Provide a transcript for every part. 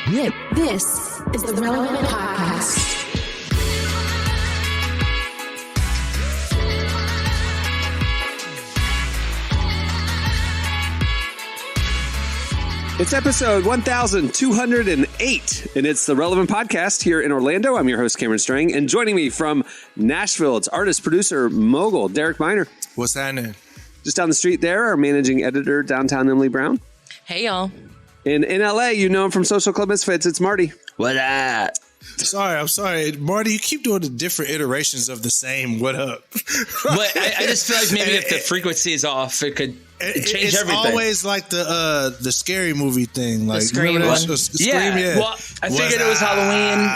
This is the Relevant Podcast. It's episode 1208, and it's the Relevant Podcast here in Orlando. I'm your host, Cameron Strang, and joining me from Nashville, it's artist, producer, mogul, Derek Miner. What's happening? Just down the street there, our managing editor, downtown Emily Brown. Hey, y'all. And in LA, you know him from Social Club Misfits, it's Marty. What up? I'm sorry. Marty, you keep doing the different iterations of the same what up. But I just feel like maybe if the frequency is off, it could change everything. It's always like the scary movie thing. Like, the Scream one. Yeah. Well, I figured it was Halloween,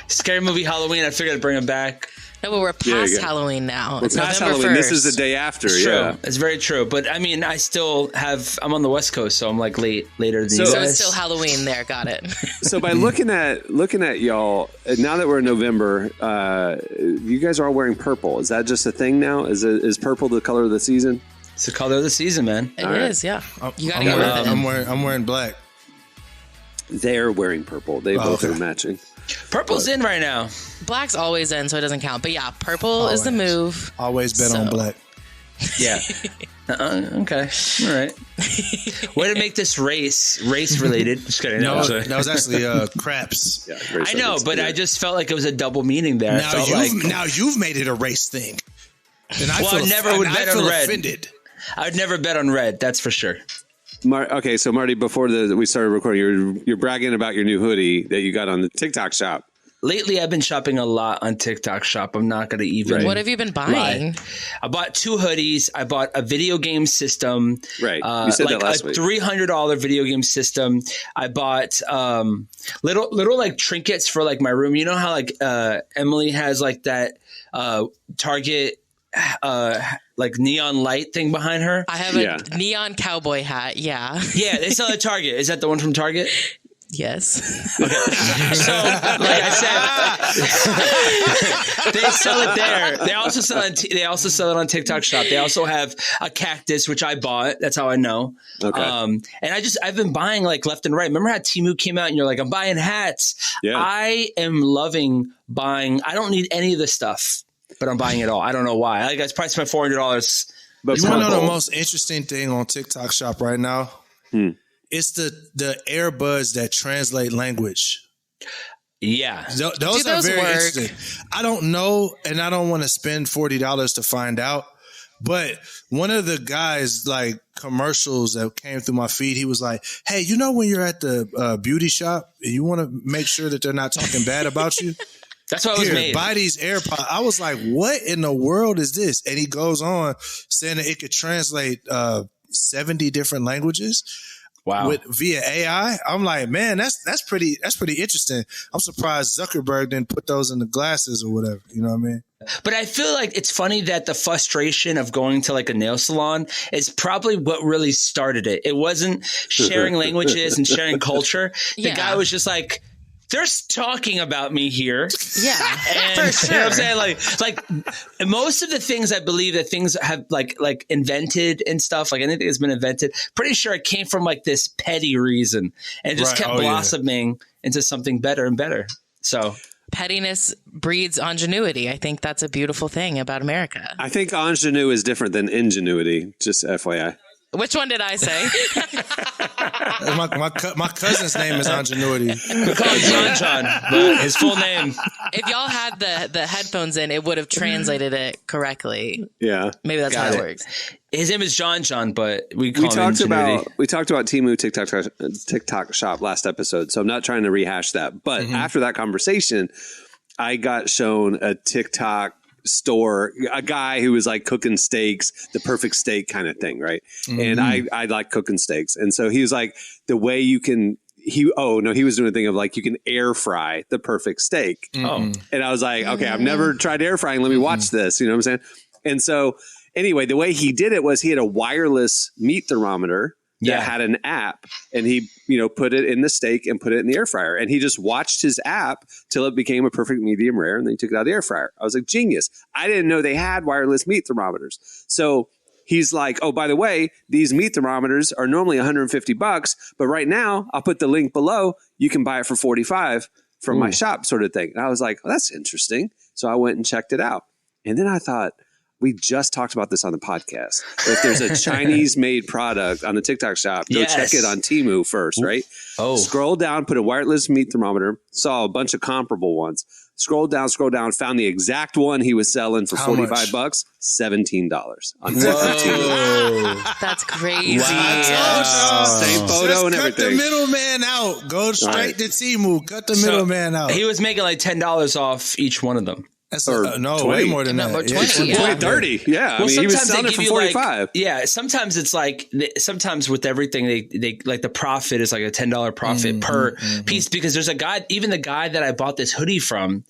scary movie Halloween. I figured I'd bring it back. No, but we're past Halloween now. It's past November Halloween. 1st. This is the day after. It's yeah, true. It's very true. But I mean, I'm on the West Coast, so I'm like later than you So guys. it's still Halloween there. Got it. So by looking at y'all, now that we're in November, you guys are all wearing purple. Is that just a thing now? Is purple the color of the season? It's the color of the season, man. It is, yeah. You got to I'm go with it. I'm wearing black. They're wearing purple. They both are matching. Purple's in right now. Black's always in, so it doesn't count. But yeah, purple is the move. Always bet on black. Yeah. Okay. All right. Way to make this race related. Just kidding. No, that was actually craps. Yeah, I know, but I just felt like it was a double meaning there. Now you've made it a race thing. And I I never would bet on red. Offended. I would never bet on red. That's for sure. Okay, so Marty, before we started recording, you're bragging about your new hoodie that you got on the TikTok shop. Lately, I've been shopping a lot on TikTok shop. I'm not going to even. What have you been buying? I bought 2 hoodies. I bought a video game system. Right. You said like that last a week. $300 video game system. I bought little like trinkets for like my room. You know how like Emily has like that Target like neon light thing behind her? I have a neon cowboy hat. Yeah. Yeah, they sell at Target. Is that the one from Target? Yes. Okay. So, like I said, they sell it there. They also sell it on TikTok Shop. They also have a cactus, which I bought. That's how I know. Okay. And I've been buying like left and right. Remember how Temu came out and you're like, I'm buying hats. Yeah. I am loving buying. I don't need any of this stuff, but I'm buying it all. I don't know why. I probably spent $400. But You want to know the most interesting thing on TikTok Shop right now? It's the earbuds that translate language. Yeah. Those are very interesting. I don't know, and I don't want to spend $40 to find out. But one of the guys, like commercials that came through my feed, he was like, "Hey, you know when you're at the beauty shop and you want to make sure that they're not talking bad about you? That's why it was made. Buy these AirPods." I was like, "What in the world is this?" And he goes on saying that it could translate 70 different languages. Wow. Via AI. I'm like, man, that's pretty interesting. I'm surprised Zuckerberg didn't put those in the glasses or whatever. You know what I mean? But I feel like it's funny that the frustration of going to like a nail salon is probably what really started it. It wasn't sharing languages and sharing culture. The guy was just like, they're talking about me here. Yeah, and, for sure. You know what I'm saying? Like most of the things I believe that things have like invented and stuff, like anything that's been invented, pretty sure it came from like this petty reason and it just kept blossoming into something better and better. So pettiness breeds ingenuity. I think that's a beautiful thing about America. I think ingenue is different than ingenuity, just FYI. Which one did I say? my cousin's name is Ingenuity. We call him John, but his full name. If y'all had the headphones in, it would have translated it correctly. Yeah. Maybe that's how it works. His name is John, but we call him Ingenuity. We talked about Temu TikTok Shop last episode, so I'm not trying to rehash that. But after that conversation, I got shown a TikTok store, a guy who was like cooking steaks, the perfect steak kind of thing, right? And I like cooking steaks, and so he was like, the way you can. He was doing a thing of like you can air fry the perfect steak. And I was like, okay, I've never tried air frying. Let me watch this. You know what I'm saying? And so anyway, the way he did it was he had a wireless meat thermometer that had an app, and he, put it in the steak and put it in the air fryer. And he just watched his app till it became a perfect medium rare, and then he took it out of the air fryer. I was like, genius. I didn't know they had wireless meat thermometers. So he's like, oh, by the way, these meat thermometers are normally $150, but right now I'll put the link below. You can buy it for $45 from my shop, sort of thing. And I was like, oh, that's interesting. So I went and checked it out. And then I thought, we just talked about this on the podcast. If there's a Chinese-made product on the TikTok shop, go check it on Temu first, right? Oh. Scroll down, put a wireless meat thermometer, saw a bunch of comparable ones. Scroll down, found the exact one he was selling for $45, $17 on Whoa. That's crazy. Wow. Same photo just and cut everything. The middleman out. Go straight to Temu. Cut the middleman out. He was making like $10 off each one of them. That's way more than that. 20, yeah. 30. Yeah. Well, I mean, he was selling it for 45. Sometimes it's like, sometimes with everything, they like the profit is like a $10 profit per piece, because there's a guy, even the guy that I bought this hoodie from,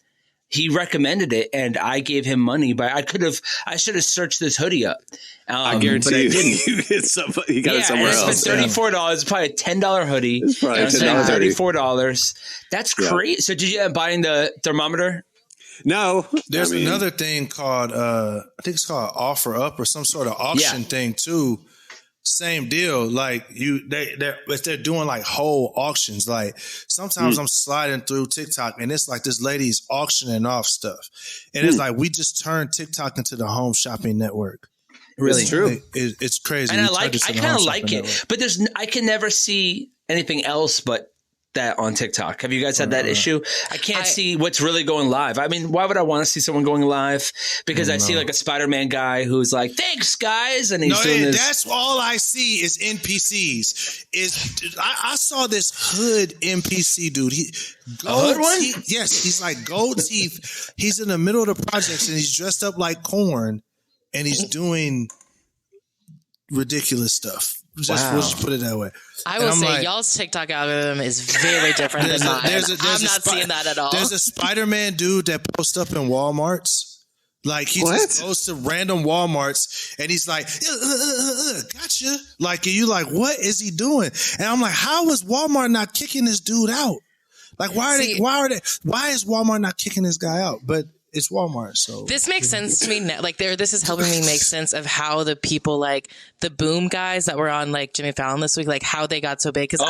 he recommended it and I gave him money, but I should have searched this hoodie up. I guarantee you got it somewhere else. It's $34. It's probably a $10 hoodie. It's probably $34. That's crazy. So did you end up buying the thermometer? No, there's another thing called I think it's called Offer Up or some sort of auction thing too. Same deal. Like they're doing like whole auctions. Like sometimes I'm sliding through TikTok and it's like this lady's auctioning off stuff, and it's like we just turned TikTok into the home shopping network. Really it's true. It's crazy. And I kind of like it, but I can never see anything else but that on TikTok. Have you guys had that issue? I can't see what's really going live. I mean, why would I want to see someone going live? Because I see like a Spider-Man guy who's like, thanks guys. And he's doing this. That's all I see is NPCs. I saw this hood NPC dude. Hood one? Yes. He's like gold teeth. He's in the middle of the projects and he's dressed up like corn and he's doing ridiculous stuff. We'll just put it that way. I will say y'all's TikTok algorithm is very different than mine. I'm not seeing that at all. There's a Spider-Man dude that posts up in Walmarts. Like he just goes to random Walmarts and he's like, gotcha. Like, and you like, what is he doing? And I'm like, how is Walmart not kicking this dude out? Like, why is Walmart not kicking this guy out? But it's Walmart, so this makes sense to me now. Like, this is helping me make sense of how the people like the Boom guys that were on like Jimmy Fallon this week, like how they got so big. Because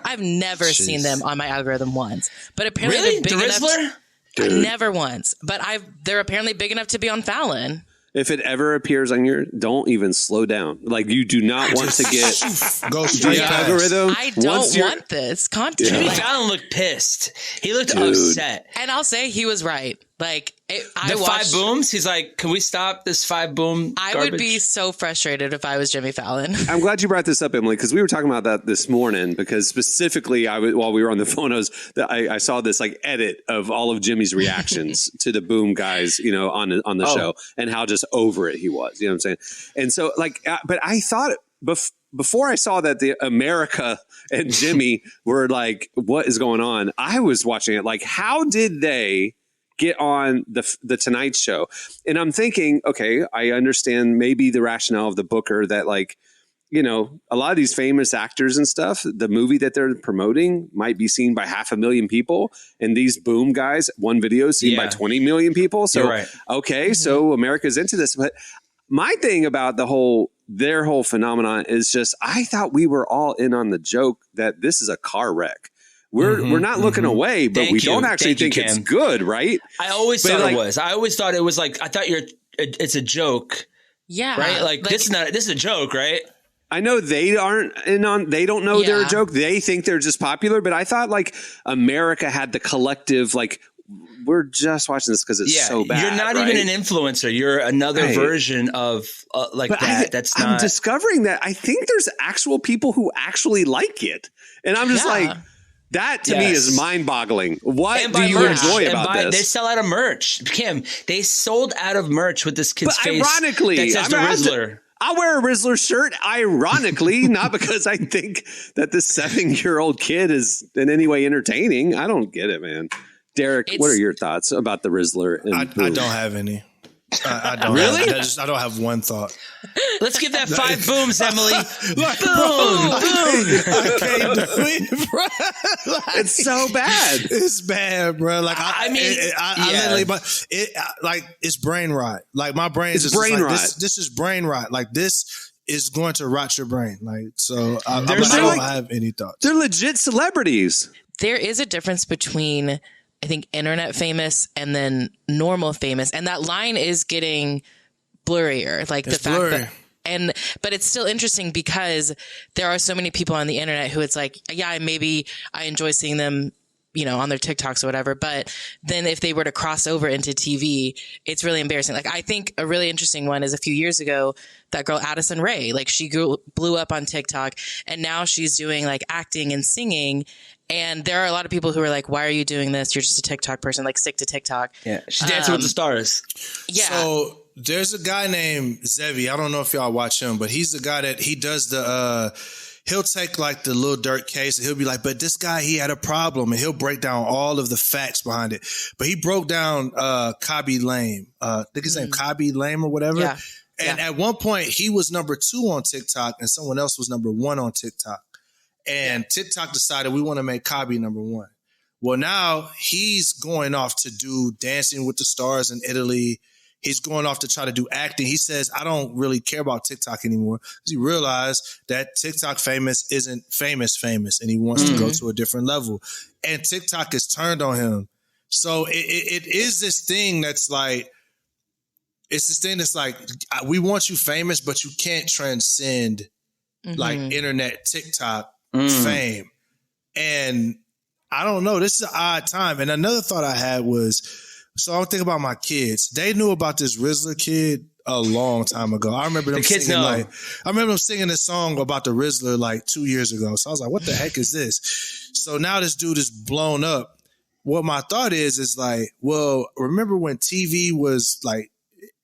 I've never seen them on my algorithm once, but apparently they're big enough. Never once, but they're apparently big enough to be on Fallon. If it ever appears on your, don't even slow down. Like you do not want to get go straight algorithm. I don't want this content. Jimmy Fallon looked pissed. He looked upset, and I'll say he was right. Like I watched 5 booms. He's like, "Can we stop this 5 boom?" I would be so frustrated if I was Jimmy Fallon. I'm glad you brought this up, Emily, because we were talking about that this morning. Because specifically, while we were on the phone, I saw this like edit of all of Jimmy's reactions to the Boom guys, on the show, and how just over it he was. You know what I'm saying? And so, but I thought before I saw that the America and Jimmy were like, "What is going on?" I was watching it like, how did they get on the Tonight Show? And I'm thinking, okay, I understand maybe the rationale of the booker that a lot of these famous actors and stuff, the movie that they're promoting might be seen by 500,000 people. And these Boom guys, one video is seen by 20 million people. So, okay, so America's into this. But my thing about their whole phenomenon is just, I thought we were all in on the joke that this is a car wreck. We're not looking away, but we don't actually think it's good, right? I always thought it was. I always thought it was like, I thought it's a joke. Yeah. Right? Like this is a joke, right? I know they aren't they don't know they're a joke. They think they're just popular, but I thought like America had the collective, like, we're just watching this because it's so bad. You're not even an influencer. You're another version of that. I'm discovering that I think there's actual people who actually like it. And I'm just like, that to me is mind-boggling. What do you enjoy about this? They sell out of merch. Kim, they sold out of merch with this kid's face. Ironically, that says the Rizzler. I'll wear a Rizzler shirt, ironically, not because I think that this 7-year-old kid is in any way entertaining. I don't get it, man. Derek, what are your thoughts about the Rizzler? I don't have any. I don't Really? I don't have one thought. Let's give that 5 booms, Emily. Like, Boom, boom. I can't do it, bro. Like, It's so bad. It's bad, bro. Like I literally, but it's brain rot. Like my brain is brain rot. This is brain rot. Like this is going to rot your brain. Like so, I don't have any thoughts. They're legit celebrities. There is a difference between, I think, internet famous and then normal famous. And that line is getting blurrier. Like It's the fact blurry. but it's still interesting because there are so many people on the internet who it's like, yeah, maybe I enjoy seeing them, on their TikToks or whatever. But then if they were to cross over into TV, it's really embarrassing. Like I think a really interesting one is a few years ago, that girl Addison Rae, like she blew up on TikTok and now she's doing like acting and singing. And there are a lot of people who are like, why are you doing this? You're just a TikTok person, like stick to TikTok. Yeah, she's Dancing with the Stars. Yeah. So there's a guy named Zevi. I don't know if y'all watch him, but he's the guy that he does he'll take like the Lil Durk case and he'll be like, but this guy, he had a problem, and he'll break down all of the facts behind it. But he broke down Kabi Lame. I think his name Kabi Lame or whatever. Yeah. And at one point he was number 2 on TikTok and someone else was number 1 on TikTok. And TikTok decided we want to make Kabi number 1. Well, now he's going off to do Dancing with the Stars in Italy. He's going off to try to do acting. He says, I don't really care about TikTok anymore, because he realized that TikTok famous isn't famous, and he wants to go to a different level. And TikTok is turned on him. So it is this thing that's like, we want you famous, but you can't transcend like internet TikTok fame. And I don't know, this is an odd time. And another thought I had was, so I would think about my kids. They knew about this Rizzler kid a long time ago. I remember them singing this song about the Rizzler like 2 years ago. So I was like, what the heck is this? So now this dude is blown up. What my thought is like, well, remember when TV was like,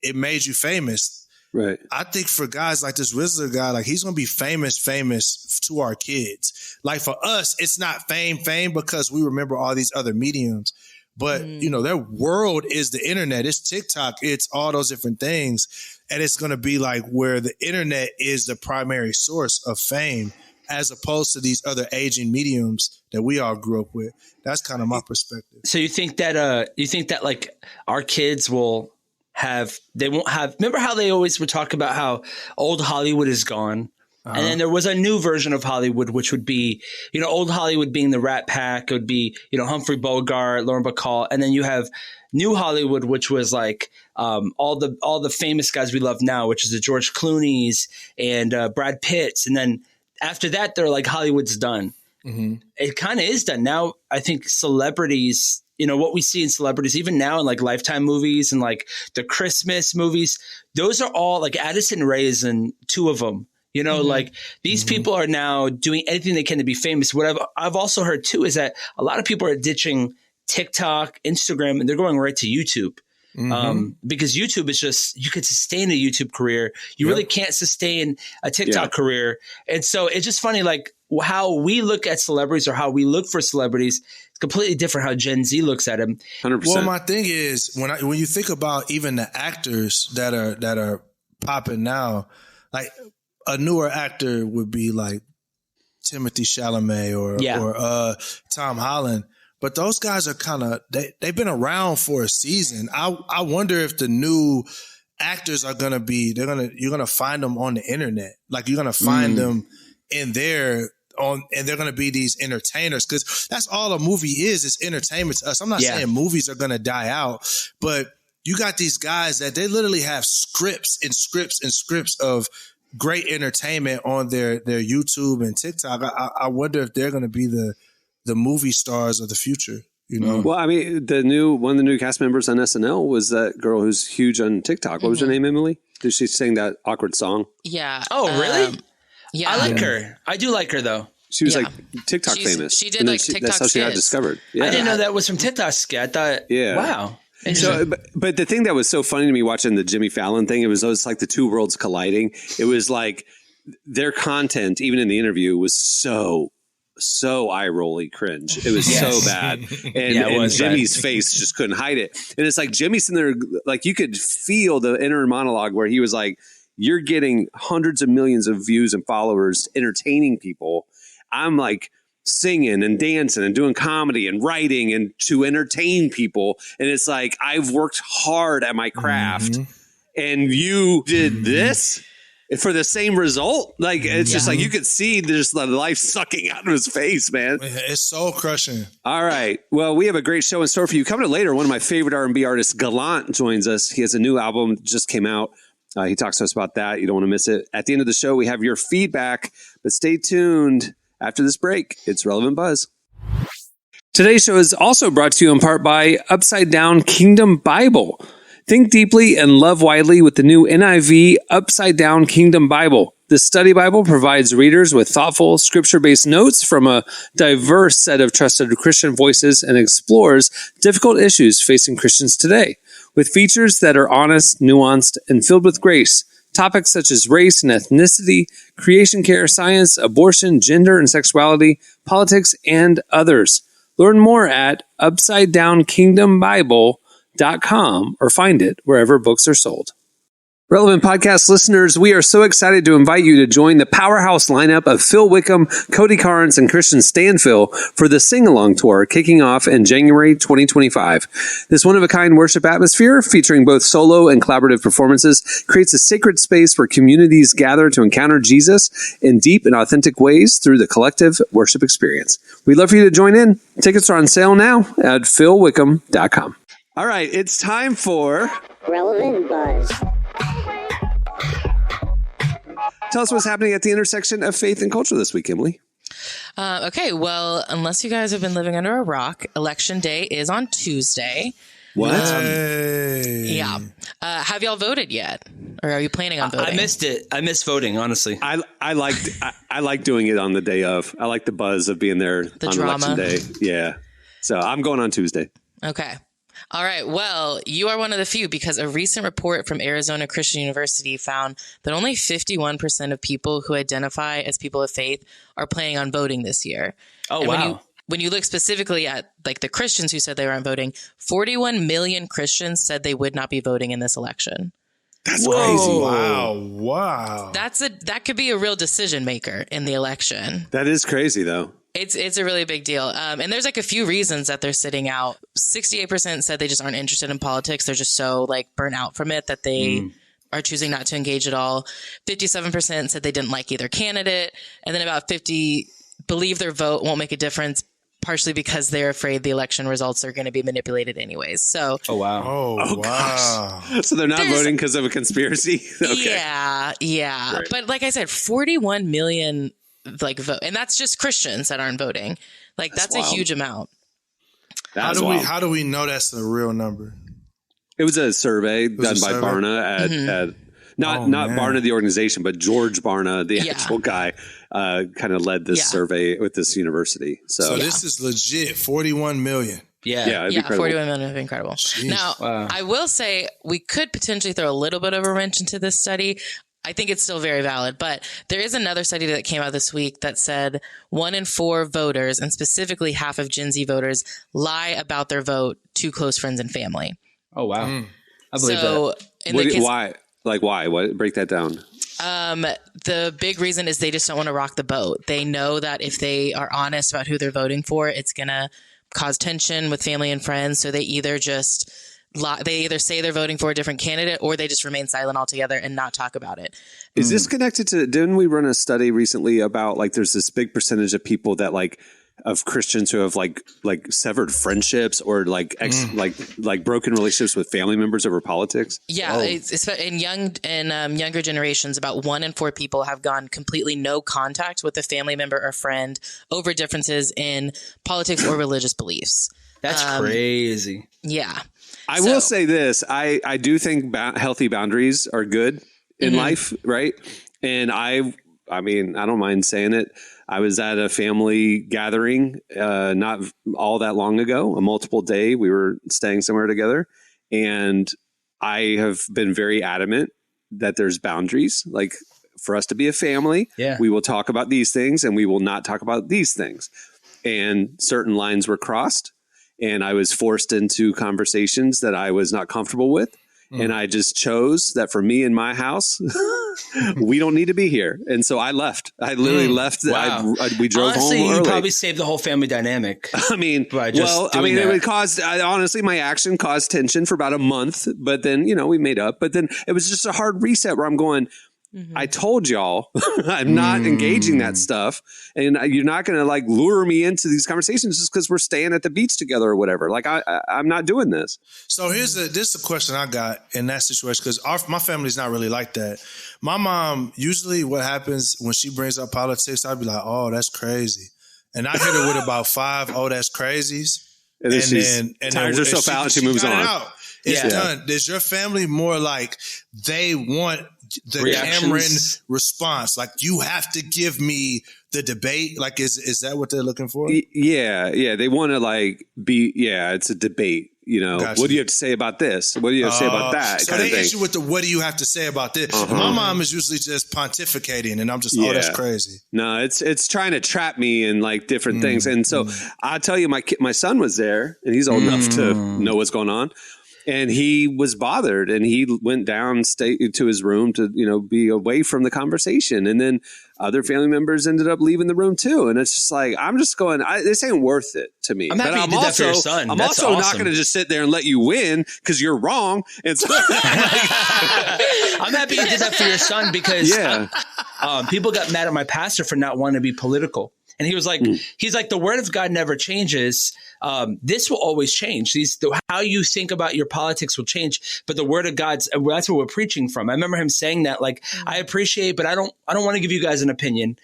it made you famous? Right. I think for guys like this Rizzler guy, like he's going to be famous to our kids. Like for us, it's not fame because we remember all these other mediums. But, their world is the internet. It's TikTok. It's all those different things. And it's going to be like where the internet is the primary source of fame, as opposed to these other aging mediums that we all grew up with. That's kind of my perspective. So you think that like our kids won't have, remember how they always would talk about how old Hollywood is gone? And then there was a new version of Hollywood, which would be, old Hollywood being the Rat Pack. It would be, Humphrey Bogart, Lauren Bacall. And then you have new Hollywood, which was like all the famous guys we love now, which is the George Clooney's and Brad Pitt's. And then after that, they're like, Hollywood's done. Mm-hmm. It kind of is done. Now, I think celebrities, what we see in celebrities, even now in like Lifetime movies and like the Christmas movies, those are all like Addison Rae is in 2 of them. Like these people are now doing anything they can to be famous. What I've also heard too is that a lot of people are ditching TikTok, Instagram, and they're going right to YouTube. Because YouTube is just, you could sustain a YouTube career. You really can't sustain a TikTok career. And so it's just funny, like how we look at celebrities or how we look for celebrities is completely different how Gen Z looks at them. 100%. Well, my thing is when you think about even the actors that are popping now, like a newer actor would be like Timothée Chalamet or Tom Holland. But those guys are kind of, they've been around for a season. I wonder if the new actors are going to be, you're going to find them on the internet. Like you're going to find them in there and they're going to be these entertainers, because that's all a movie is entertainment to us. I'm not saying movies are going to die out, but you got these guys that they literally have scripts and scripts and scripts of great entertainment on their YouTube and TikTok. I wonder if they're going to be the movie stars of the future, Well, I mean, one of the new cast members on SNL was that girl who's huge on TikTok. What was her name, Emily? Did she sing that awkward song? Yeah. Oh, really? Yeah. I like her. I do like her though. She was like TikTok famous. She did like TikTok That's how she got discovered. Yeah. I didn't know that was from TikTok skit. I thought, wow. So, but the thing that was so funny to me watching the Jimmy Fallon thing, it was like the two worlds colliding. It was like their content, even in the interview, was so so eye-rolly cringe. It was so bad. And, and Jimmy's face just couldn't hide it. And it's like Jimmy's in there, like you could feel the inner monologue where he was like, you're getting hundreds of millions of views and followers entertaining people. I'm like singing and dancing and doing comedy and writing and to entertain people. And it's like, I've worked hard at my craft and you did this for the same result. Like, it's just like, you could see there's the life sucking out of his face, man. It's soul crushing. All right. Well, we have a great show in store for you. Coming up later, one of my favorite R&B artists, Gallant, joins us. He has a new album just came out. He talks to us about that. You don't want to miss it. At the end of the show, we have your feedback, but stay tuned after this break. It's Relevant Buzz. Today's show is also brought to you in part by Upside Down Kingdom Bible. Think deeply and love widely with the new NIV Upside Down Kingdom Bible. This study Bible provides readers with thoughtful, scripture-based notes from a diverse set of trusted Christian voices and explores difficult issues facing Christians today. With features that are honest, nuanced, and filled with grace, topics such as race and ethnicity, creation care, science, abortion, gender and sexuality, politics, and others. Learn more at UpsideDownKingdomBible.com or find it wherever books are sold. Relevant Podcast listeners, we are so excited to invite you to join the powerhouse lineup of Phil Wickham, Cody Carnes, and Christian Stanfill for the Sing-Along Tour kicking off in January 2025. This one-of-a-kind worship atmosphere, featuring both solo and collaborative performances, creates a sacred space where communities gather to encounter Jesus in deep and authentic ways through the collective worship experience. We'd love for you to join in. Tickets are on sale now at philwickham.com. All right, it's time for Relevant Buzz. Tell us what's happening at the intersection of faith and culture this week, Emily. Okay, well, unless you guys have been living under a rock, Election Day is on Tuesday. What? Yeah. Have y'all voted yet? Or are you planning on voting? I missed it. I missed voting, honestly. I like doing it on the day of. I like the buzz of being there on drama. Election Day. Yeah. So I'm going on Tuesday. Okay. All right. Well, you are one of the few because a recent report from Arizona Christian University found that only 51% of people who identify as people of faith are planning on voting this year. Oh, and wow. When you look specifically at like the Christians who said they weren't voting, 41 million Christians said they would not be voting in this election. That's crazy. Wow. That could be a real decision maker in the election. That is crazy, though. It's a really big deal. And there's like a few reasons that they're sitting out. 68% said they just aren't interested in politics. They're just so like burnt out from it that they are choosing not to engage at all. 57% said they didn't like either candidate. And then about 50 believe their vote won't make a difference, partially because they're afraid the election results are going to be manipulated anyways. So, Oh, wow. Gosh. So they're not voting because of a conspiracy? Okay. Yeah. Right. But like I said, 41 million like vote, and that's just Christians that aren't voting. Like that's a huge amount. How do we know that's the real number? It was a survey done by Barna at not Barna the organization, but George Barna, the actual guy, kind of led this survey with this university. So this is legit. 41 million. Yeah. 41 million would be incredible. Jeez. Now, I will say we could potentially throw a little bit of a wrench into this study. I think it's still very valid, but there is another study that came out this week that said 1 in 4 voters, and specifically half of Gen Z voters, lie about their vote to close friends and family. Oh, wow. I believe that. Why? Like, why? What? Break that down. The big reason is they just don't want to rock the boat. They know that if they are honest about who they're voting for, it's going to cause tension with family and friends. So they either say they're voting for a different candidate, or they just remain silent altogether and not talk about it. Is this connected to, didn't we run a study recently about like there's this big percentage of people that like of Christians who have like severed friendships or like broken relationships with family members over politics? Yeah, it's in younger generations, about 1 in 4 people have gone completely no contact with a family member or friend over differences in politics or religious beliefs. That's crazy. Yeah. I will say this. I do think healthy boundaries are good in life, right? And I mean, I don't mind saying it. I was at a family gathering not all that long ago, a multiple day. We were staying somewhere together. And I have been very adamant that there's boundaries. Like for us to be a family. Yeah. We will talk about these things and we will not talk about these things. And certain lines were crossed and I was forced into conversations that I was not comfortable with. And I just chose that for me in my house, we don't need to be here. And so I left. I literally left. Wow. We drove Honestly, home early. you probably saved the whole family dynamic. I mean, that. it caused, honestly, my action caused tension for about a month, but then, we made up. But then it was just a hard reset where I'm going, I told y'all I'm not engaging that stuff. And you're not going to like lure me into these conversations just because we're staying at the beach together or whatever. Like I'm not doing this. So this is a question I got in that situation because my family's not really like that. My mom, usually what happens when she brings up politics, I'd be like, oh, that's crazy. And I hit her with about 5, oh, that's crazies. And then tires herself out and she moves on. It's done. Is your family more like they want the Cameron response? Like you have to give me the debate. Like is that what they're looking for? Yeah. They want to like be. Yeah, it's a debate. Gotcha. What do you have to say about this? What do you have to say about that? So they hit you with the what do you have to say about this? My mom is usually just pontificating, and I'm just oh that's crazy. No, it's trying to trap me in like different things, and so I'll tell you, my son was there, and he's old enough to know what's going on. And he was bothered and he went down to his room to, be away from the conversation. And then other family members ended up leaving the room too. And it's just like, I'm just going, this ain't worth it to me. I'm happy you did that for your son. I'm also not going to just sit there and let you win because you're wrong. And so I'm happy you did that for your son because people got mad at my pastor for not wanting to be political. And he was like, he's like, the word of God never changes. This will always change. How you think about your politics will change, but the word of God's, that's what we're preaching from. I remember him saying that, like, I appreciate, but I don't want to give you guys an opinion.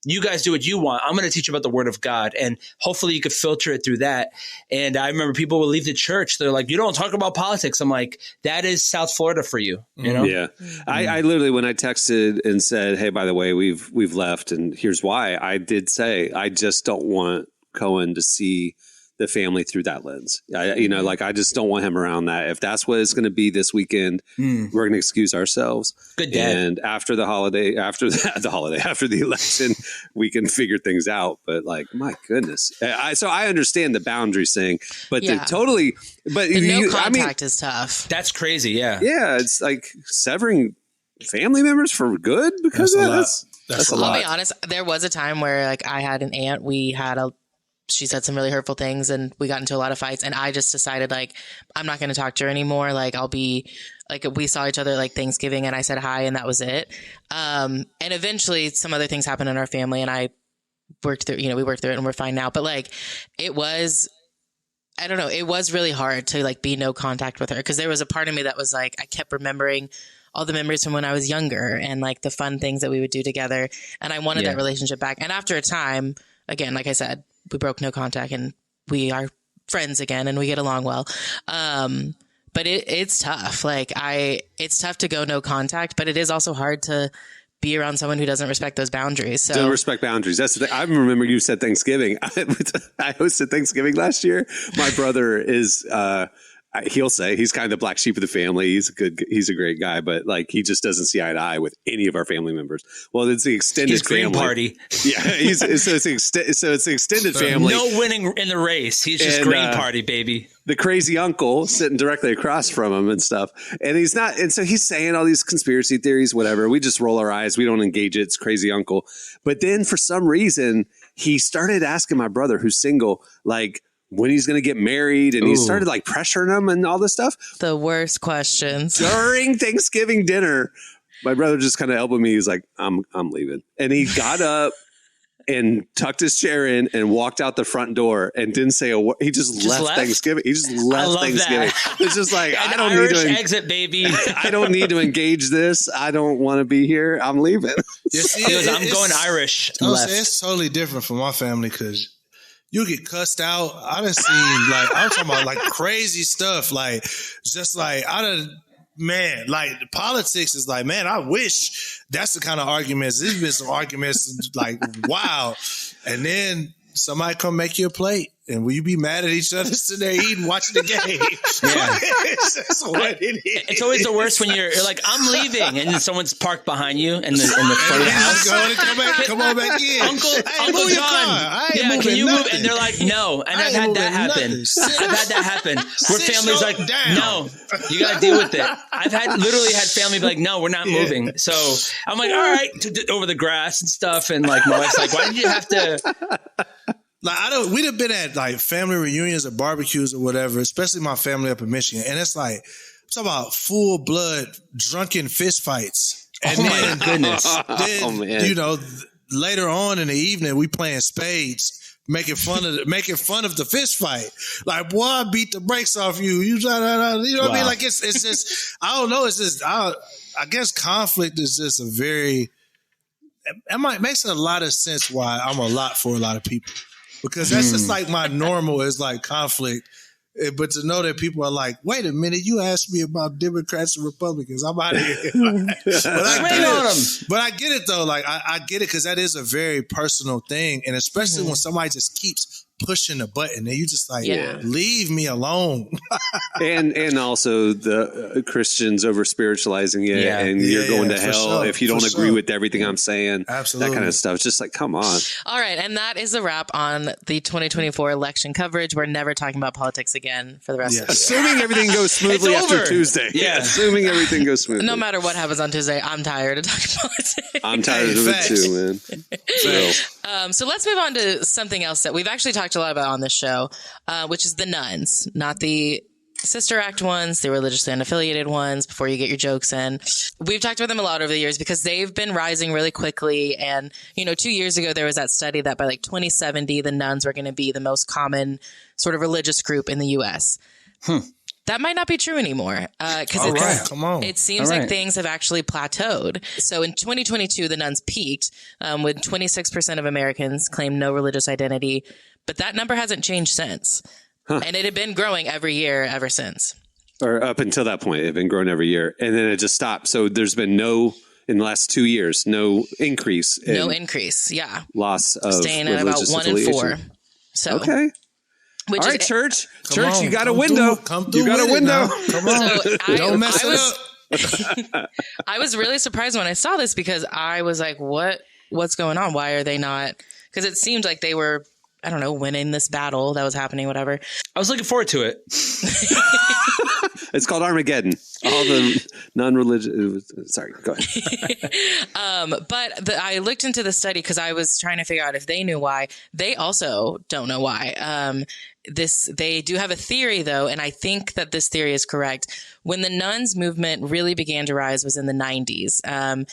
You guys do what you want. I'm going to teach you about the word of God. And hopefully you could filter it through that. And I remember people would leave the church. They're like, you don't talk about politics. I'm like, that is South Florida for you. Yeah. I literally, when I texted and said, hey, by the way, we've left and here's why, I did say, I just don't want Cohen to see the family through that lens. I just don't want him around that. If that's what it's going to be this weekend, we're going to excuse ourselves. Good dad. And after the election, we can figure things out. But like, my goodness. So I understand the boundaries thing, but the no contact is tough. That's crazy. Yeah. Yeah. It's like severing family members for good because of that. That's a lot. I'll be honest. There was a time where like I had an aunt, she said some really hurtful things and we got into a lot of fights and I just decided like, I'm not going to talk to her anymore. Like I'll be like, we saw each other like Thanksgiving and I said hi and that was it. And eventually some other things happened in our family and I worked through, we worked through it and we're fine now. But like, it was really hard to like be no contact with her. Cause there was a part of me that was like, I kept remembering all the memories from when I was younger and like the fun things that we would do together. And I wanted that relationship back. And after a time, again, like I said, we broke no contact and we are friends again and we get along well. But it's tough. Like it's tough to go no contact, but it is also hard to be around someone who doesn't respect those boundaries. So don't respect boundaries. That's the thing. I remember you said Thanksgiving. I hosted Thanksgiving last year. My brother is, he'll say he's kind of the black sheep of the family. He's a great guy, but like he just doesn't see eye to eye with any of our family members. Well, it's the extended family. Party. Yeah, it's the extended family. No winning in the race. He's just Green Party, baby. The crazy uncle sitting directly across from him and stuff. And he's not. And so he's saying all these conspiracy theories, whatever. We just roll our eyes. We don't engage it. It's crazy uncle. But then for some reason, he started asking my brother, who's single, like, when he's going to get married, and he started like pressuring him and all this stuff. The worst questions. During Thanksgiving dinner, my brother just kind of elbowed me. He's like, I'm leaving. And he got up and tucked his chair in and walked out the front door and didn't say a word. He just left Thanksgiving. He just left Thanksgiving. That. It's just like, I don't Irish need to exit, baby. I don't need to engage this. I don't want to be here. I'm leaving. He goes, I'm going Irish. Left. It's totally different from my family because you get cussed out. I done seen I'm talking about like crazy stuff. Like just like like the politics is like, man, I wish that's the kind of arguments. There's been some arguments like, wow. And then somebody come make you a plate and will you be mad at each other sitting there eating, watching the game? That's what it is. It's always the worst when you're like, I'm leaving, and then someone's parked behind you in the front of the house. Come on back in. Uncle John, can you move? And they're like, no. And I've had that happen. Where families like, no, you got to deal with it. I've literally had family be like, no, we're not moving. So I'm like, all right, over the grass and stuff. And like, my wife's like, why did you have to? Like, we'd have been at like family reunions or barbecues or whatever, especially my family up in Michigan. And it's like, I'm talking about full blood drunken fist fights. And my goodness. Then, later on in the evening, we playing spades. Making fun of the fist fight, like, boy, I beat the brakes off you. You know what I mean? Like, it's just, I don't know. It's just, I guess conflict is just a very. It makes a lot of sense why I'm a lot for a lot of people, because that's just like my normal is like conflict. But to know that people are like, wait a minute, you asked me about Democrats and Republicans. I'm out of here. But I get it though. Like I get it because that is a very personal thing, and especially when somebody just keeps pushing the button and you just like, leave me alone. and also the Christians over spiritualizing it, and you're going to hell if you don't agree with everything I'm saying. Absolutely. That kind of stuff. It's just like, come on. All right. And that is a wrap on the 2024 election coverage. We're never talking about politics again for the rest of the year. Assuming everything goes smoothly after Tuesday. Yeah. Assuming everything goes smoothly. No matter what happens on Tuesday, I'm tired of talking politics. I'm tired of it too, man. So let's move on to something else that we've actually talked a lot about on this show, which is the nuns, not the Sister Act ones, the religiously unaffiliated ones, before you get your jokes in. We've talked about them a lot over the years because they've been rising really quickly. And, 2 years ago, there was that study that by like 2070, the nuns were going to be the most common sort of religious group in the U.S. That might not be true anymore because it seems like things have actually plateaued. So in 2022, the nuns peaked when 26% of Americans claimed no religious identity. But that number hasn't changed since. And it had been growing every year ever since. Or up until that point, it had been growing every year. And then it just stopped. So there's been in the last 2 years, no increase. Yeah. Loss of staying at about 1 in 4. So. Okay. All right, church. Church, you got a window. You got a window. Come on. So Don't mess it up. I was really surprised when I saw this because I was like, what's going on? Why are they not? Because it seemed like they were, I don't know, winning this battle that was happening, whatever. I was looking forward to it. It's called Armageddon. All the non-religious. Sorry, go ahead. But I looked into the study because I was trying to figure out if they knew why. They also don't know why. They do have a theory, though, and I think that this theory is correct. When the nuns movement really began to rise was in the 90s. And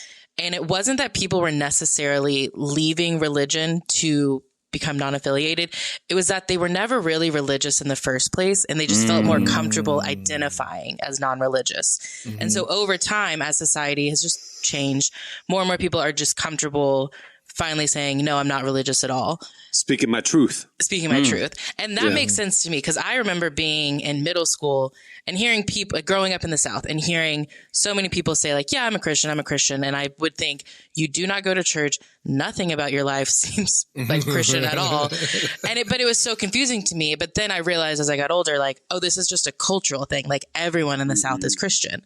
it wasn't that people were necessarily leaving religion to become non-affiliated. It was that they were never really religious in the first place, and they just felt more comfortable identifying as non-religious. And so over time, as society has just changed, more and more people are just comfortable finally saying, no, I'm not religious at all. Speaking my truth. And that makes sense to me because I remember being in middle school and hearing people growing up in the South and hearing so many people say like, yeah, I'm a Christian. And I would think, you do not go to church. Nothing about your life seems like Christian at all. But it was so confusing to me. But then I realized as I got older, like, oh, this is just a cultural thing. Like everyone in the South is Christian.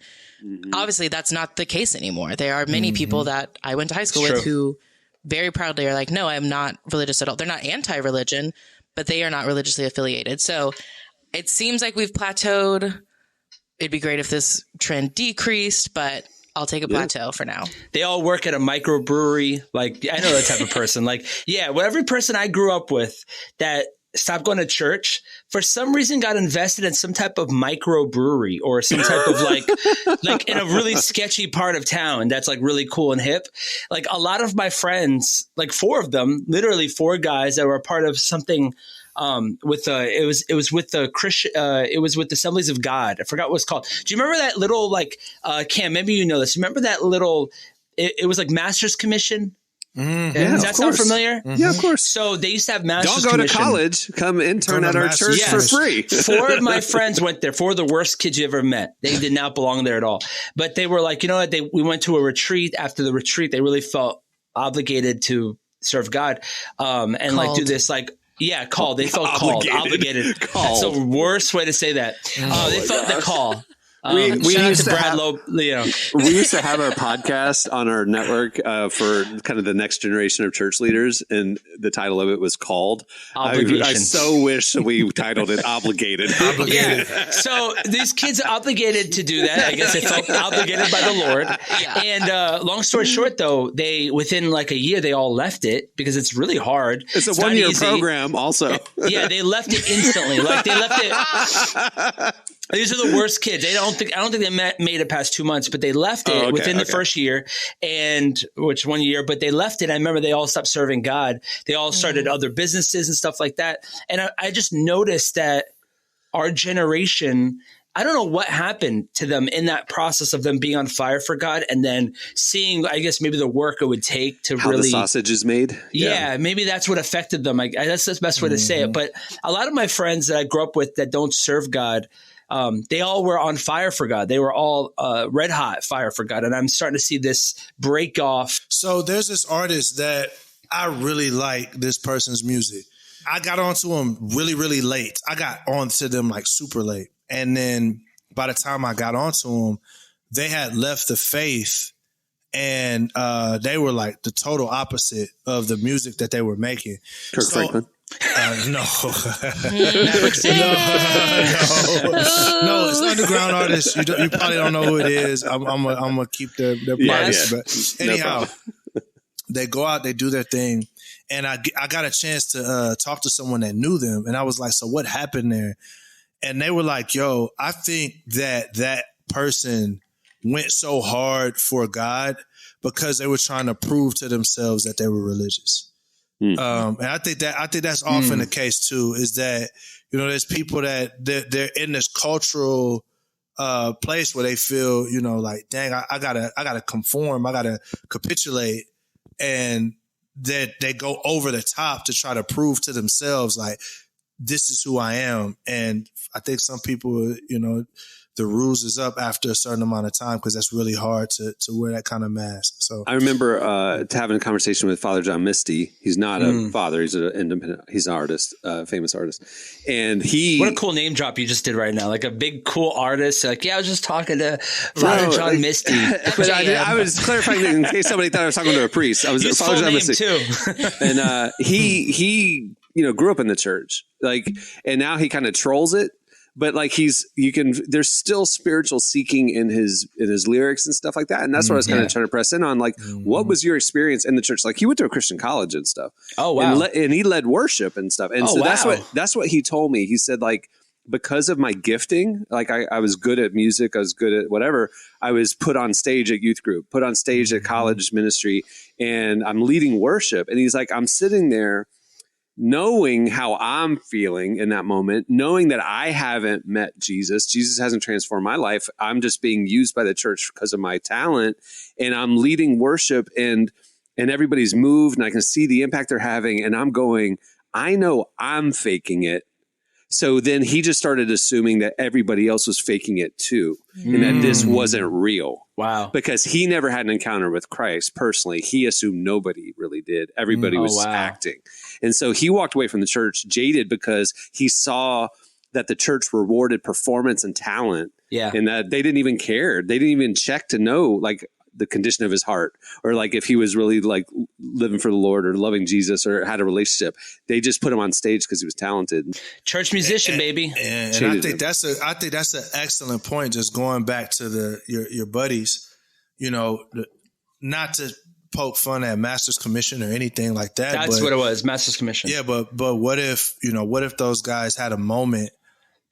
Obviously, that's not the case anymore. There are many people that I went to high school with who very proudly are like, no, I'm not religious at all. They're not anti-religion, but they are not religiously affiliated. So it seems like we've plateaued. It'd be great if this trend decreased, but I'll take a plateau for now. They all work at a microbrewery. Like, I know that type of person. Like, every person I grew up with that stopped going to church, for some reason got invested in some type of microbrewery or some type of like in a really sketchy part of town that's like really cool and hip. Like a lot of my friends, like 4 of them, literally 4 guys that were a part of something with it was with the Christian it was with the Assemblies of God. I forgot what it's called. Do you remember that little like Cam, maybe you know this. Remember that little it was like Master's Commission? Does that sound familiar? Yeah, of course. So they used to have Master's Don't go Commission. to college. Come intern at our church for free. 4 of my friends went there. 4 of the worst kids you ever met. They did not belong there at all. But they were like, you know what? We went to a retreat. After the retreat, they really felt obligated to serve God and like do this like Yeah, called. They felt called. Obligated. That's the worst way to say that. They felt the call. We used to Brad have, we used to have our podcast on our network for kind of the next generation of church leaders, and the title of it was called Obligation. I so wish we titled it Obligated. Yeah. So these kids are obligated to do that. I guess they felt obligated by the Lord. Yeah. And long story short, though, they within like a year they all left it because it's really hard. It's a 1 year program, also. Yeah, they left it instantly. Like they left it. These are the worst kids. I don't think they made it past 2 months, but they left it within the first year, which 1 year. But they left it. I remember they all stopped serving God. They all started other businesses and stuff like that. And I just noticed that our generation, I don't know what happened to them in that process of them being on fire for God, and then seeing, I guess, maybe the work it would take to how really the sausage is made. Yeah, maybe that's what affected them. That's the best way to say it. But a lot of my friends that I grew up with that don't serve God, they all were on fire for God. They were all red hot fire for God. And I'm starting to see this break off. So there's this artist that I really like this person's music. I got onto him really, really late. I got onto them like super late. And then by the time I got onto them, they had left the faith, and they were like the total opposite of the music that they were making. Kirk Franklin. No, it's underground artists. You probably don't know who it is. I'm gonna keep their privacy. But anyhow, they go out, they do their thing, and I got a chance to talk to someone that knew them, and I was like, "So what happened there?" And they were like, "Yo, I think that person went so hard for God because they were trying to prove to themselves that they were religious." And I think that's often the case too, is that, there's people that they're in this cultural place where they feel, like, dang, I gotta conform, I gotta capitulate, and that they go over the top to try to prove to themselves, like, this is who I am. And I think some people, the ruse is up after a certain amount of time, because that's really hard to wear that kind of mask. So I remember having a conversation with Father John Misty. He's not a father; he's an independent. He's an artist, famous artist. And what a cool name drop you just did right now! Like a big cool artist. Like, yeah, I was just talking to Father John Misty. But I was clarifying in case somebody thought I was talking to a priest. I was Father John Misty too. And he grew up in the church, and now he kind of trolls it. But there's still spiritual seeking in his lyrics and stuff like that. And that's what I was kind of trying to press in on. Like, what was your experience in the church? Like, he went to a Christian college and stuff. Oh, wow. And he led worship and stuff. And that's what he told me. He said, like, because of my gifting, like I was good at music, I was good at whatever, I was put on stage at youth group, put on stage at college ministry, and I'm leading worship. And he's like, I'm sitting there knowing how I'm feeling in that moment, knowing that I haven't met Jesus. Jesus hasn't transformed my life. I'm just being used by the church because of my talent, and I'm leading worship, and everybody's moved, and I can see the impact they're having. And I'm going, I know I'm faking it. So then he just started assuming that everybody else was faking it too, and that this wasn't real. Wow. Because he never had an encounter with Christ personally. He assumed nobody really did. Everybody was acting. And so he walked away from the church jaded because he saw that the church rewarded performance and talent. Yeah. And that they didn't even care. They didn't even check to know, like, the condition of his heart, or like if he was really like living for the Lord or loving Jesus or had a relationship. They just put him on stage because he was talented. Church musician, baby. And I think that's an excellent point. Just going back to your buddies, not to poke fun at Master's Commission or anything like that. That's what it was, Master's Commission. Yeah, but what if those guys had a moment,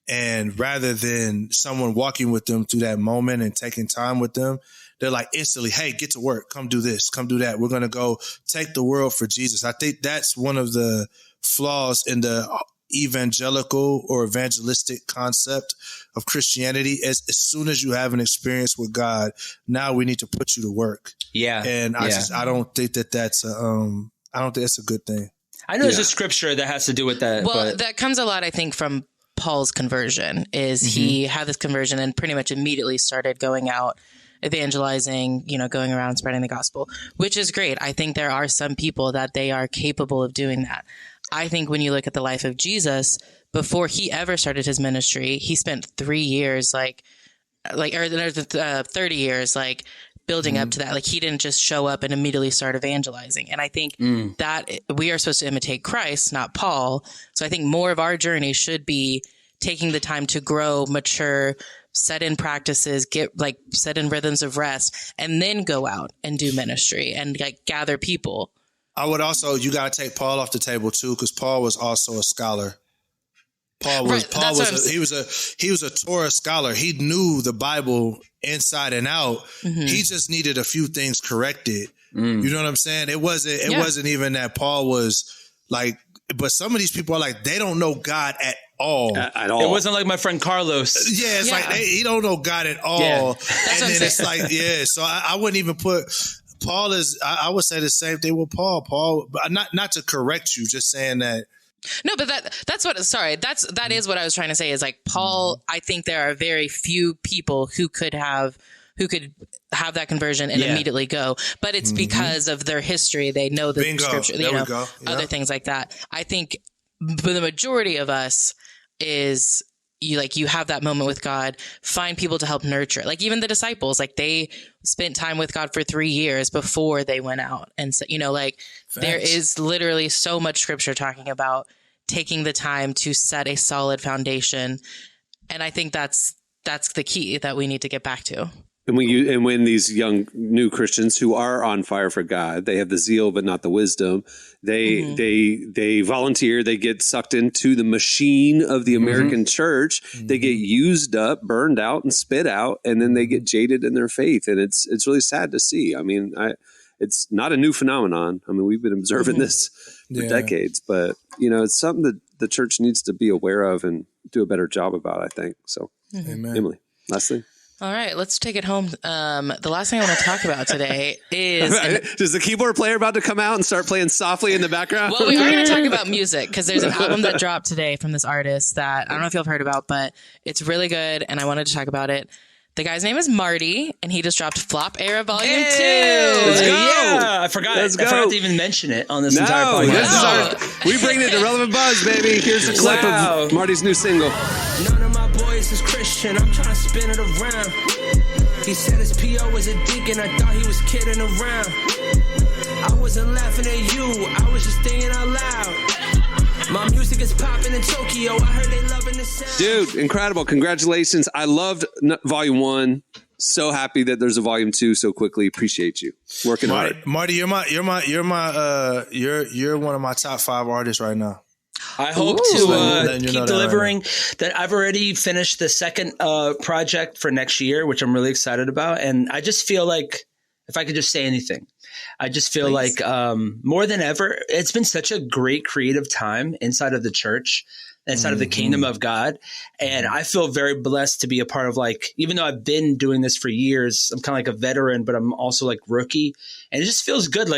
and rather than someone walking with them through that moment and taking time with them, they're like instantly, hey, get to work. Come do this. Come do that. We're going to go take the world for Jesus. I think that's one of the flaws in the evangelical or evangelistic concept of Christianity. As soon as you have an experience with God, now we need to put you to work. Yeah. And I don't think that's a good thing. I know there's a scripture that has to do with that. Well, that comes a lot, I think, from Paul's conversion. Is he had this conversion and pretty much immediately started going out evangelizing, going around spreading the gospel, which is great. I think there are some people that they are capable of doing that. I think when you look at the life of Jesus, before he ever started his ministry, he spent 3 years, 30 years, like building up to that. Like he didn't just show up and immediately start evangelizing. And I think that we are supposed to imitate Christ, not Paul. So I think more of our journey should be taking the time to grow, mature, set in practices, set in rhythms of rest, and then go out and do ministry and gather people. I would also, you got to take Paul off the table too, because Paul was also a scholar. He was a Torah scholar. He knew the Bible inside and out. Mm-hmm. He just needed a few things corrected. You know what I'm saying? It wasn't even that Paul was like, but some of these people are like, they don't know God at all. At all. It wasn't like my friend Carlos. Yeah, it's like he don't know God at all. Yeah. And then it's like, so I wouldn't even put Paul as, I would say the same thing with Paul. Paul, not to correct you, just saying that. No, but that is what I was trying to say is like Paul, I think there are very few people who could have that conversion and immediately go, but it's because of their history. They know the scripture, other things like that. I think the majority of us is you have that moment with God, find people to help nurture it. Like even the disciples, like they spent time with God for 3 years before they went out. And so, there is literally so much scripture talking about taking the time to set a solid foundation. And I think that's the key that we need to get back to. And when these young new Christians who are on fire for God, they have the zeal but not the wisdom. They volunteer. They get sucked into the machine of the American church. They get used up, burned out, and spit out, and then they get jaded in their faith. And it's really sad to see. I mean, it's not a new phenomenon. I mean, we've been observing this for decades, but it's something that the church needs to be aware of and do a better job about, I think. So, Amen. Emily, last thing. All right, let's take it home. The last thing I want to talk about today is... Is the keyboard player about to come out and start playing softly in the background? Well, we are going to talk about music because there's an album that dropped today from this artist that I don't know if you've heard about, but it's really good, and I wanted to talk about it. The guy's name is Marty, and he just dropped Flop Era Volume 2. Let's go. Yeah, I forgot to even mention it on this entire podcast. We bring it to Relevant Buzz, baby. Here's a clip of Marty's new single. Is Christian, I'm trying to spin it around. He said his PO was a deacon, I thought he was kidding around. I wasn't laughing at you, I was just thinking out loud. My music is popping in Tokyo, I heard they loving the sound. Dude, incredible. Congratulations. I loved Volume 1. So happy that there's a Volume 2 so quickly. Appreciate you. Working hard. Marty, you're one of my top 5 artists right now. I hope to keep delivering that. I've already finished the second project for next year, which I'm really excited about. And I just feel like if I could just say anything, I just feel like more than ever, it's been such a great creative time inside of the church, inside of the kingdom of God. And I feel very blessed to be a part of even though I've been doing this for years, I'm kind of like a veteran, but I'm also like rookie. And it just feels good.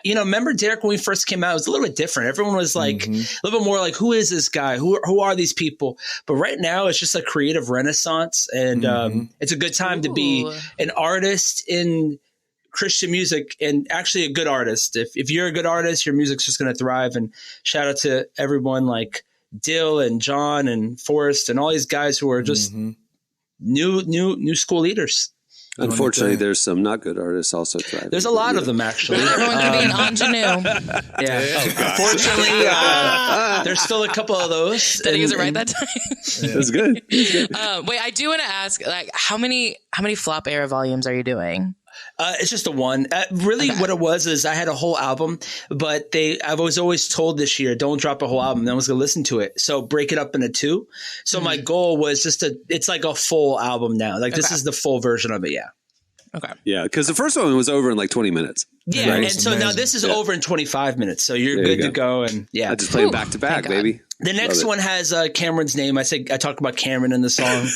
Remember Derek, when we first came out, it was a little bit different. Everyone was like a little bit more like, who is this guy? Who are these people? But right now it's just a creative renaissance. And it's a good time to be an artist in Christian music, and actually a good artist. If you're a good artist, your music's just going to thrive. And shout out to everyone like Dill and John and Forrest and all these guys who are just new school leaders. Unfortunately, there's some not good artists also thriving. There's a lot of them, actually. Everyone can be an ingenue. Yeah. Unfortunately, there's still a couple of those. Did I use it right that time? That's good. Wait, I do want to ask, how many Flop Era volumes are you doing? It's just the one. What it was is I had a whole album, but I was always told this year, don't drop a whole album. I was going to listen to it. So break it up into 2. So my goal was it's like a full album now. This is the full version of it. Yeah. Okay. Yeah. Because the first one was over in 20 minutes. Yeah. Right? And so now this is over in 25 minutes. So you're good to go. And I just play them back to back, baby. The next one has Cameron's name. I talked about Cameron in the song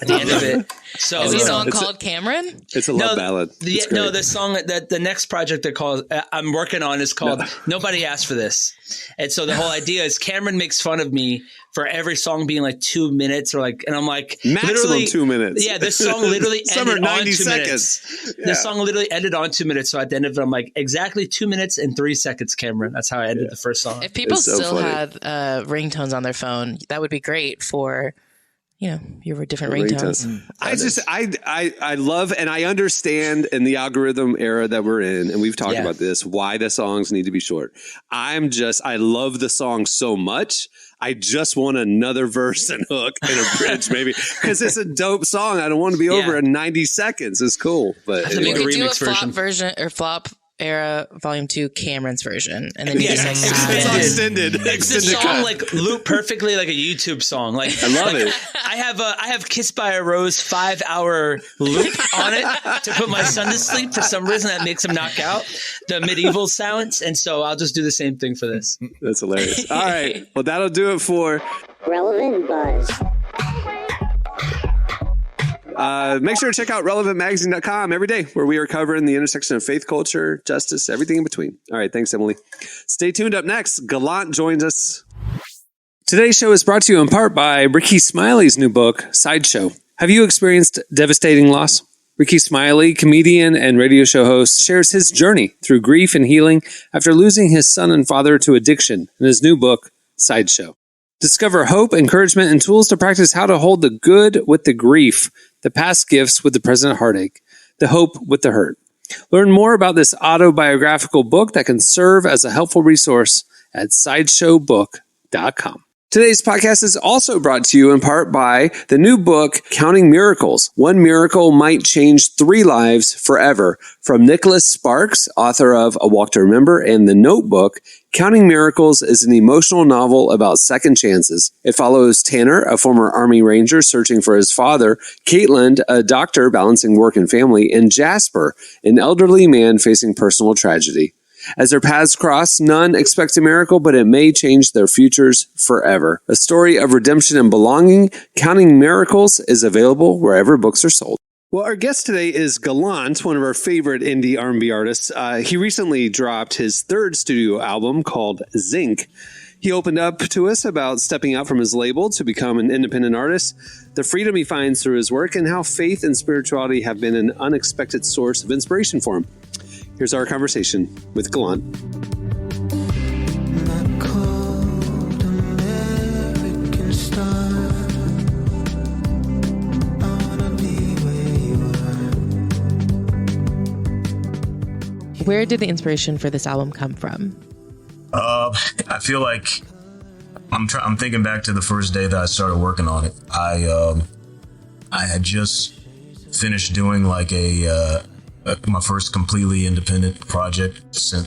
at the end of it. So is the song called Cameron? It's a love ballad. The song that the next project I'm working on is called Nobody Asked for This. And so the whole idea is Cameron makes fun of me for every song being like 2 minutes and I'm like maximum 2 minutes. Yeah, this song literally ended 90 on 2 seconds. Minutes. Yeah. This song literally ended on 2 minutes. So at the end of it, I'm like, exactly 2 minutes and 3 seconds, Cameron. That's how I ended the first song. If people still had ringtones on their phone, that would be great for, your different ringtones. I love and I understand in the algorithm era that we're in, and we've talked about this, why the songs need to be short. I love the song so much. I just want another verse and hook and a bridge, maybe, because it's a dope song. I don't want to be over in 90 seconds. It's cool, but you could do a flop version or flop era volume 2 Cameron's version, and then you just like it's extended. It's the song like loop perfectly like a YouTube song. Like I love it. I have Kissed by a Rose 5-hour loop on it to put my son to sleep. For some reason that makes him knock out the medieval sounds, and so I'll just do the same thing for this. That's hilarious. All right, well that'll do it for Relevant Buzz. Make sure to check out relevantmagazine.com every day, where we are covering the intersection of faith, culture, justice, everything in between. All right. Thanks, Emily. Stay tuned. Up next, Gallant joins us. Today's show is brought to you in part by Ricky Smiley's new book, Sideshow. Have you experienced devastating loss? Ricky Smiley, comedian and radio show host, shares his journey through grief and healing after losing his son and father to addiction in his new book, Sideshow. Discover hope, encouragement, and tools to practice how to hold the good with the grief, the past gifts with the present heartache, the hope with the hurt. Learn more about this autobiographical book that can serve as a helpful resource at sideshowbook.com. Today's podcast is also brought to you in part by the new book, Counting Miracles. One miracle might change 3 lives forever. From Nicholas Sparks, author of A Walk to Remember and The Notebook, Counting Miracles is an emotional novel about second chances. It follows Tanner, a former Army Ranger searching for his father, Caitlin, a doctor balancing work and family, and Jasper, an elderly man facing personal tragedy. As their paths cross, none expect a miracle, but it may change their futures forever. A story of redemption and belonging, Counting Miracles is available wherever books are sold. Well, our guest today is Gallant, one of our favorite indie R&B artists. He recently dropped his 3rd studio album called Zinc. He opened up to us about stepping out from his label to become an independent artist, the freedom he finds through his work, and how faith and spirituality have been an unexpected source of inspiration for him. Here's our conversation with Gallant. Where did the inspiration for this album come from? I feel like I'm thinking back to the first day that I started working on it. I had just finished doing like my first completely independent project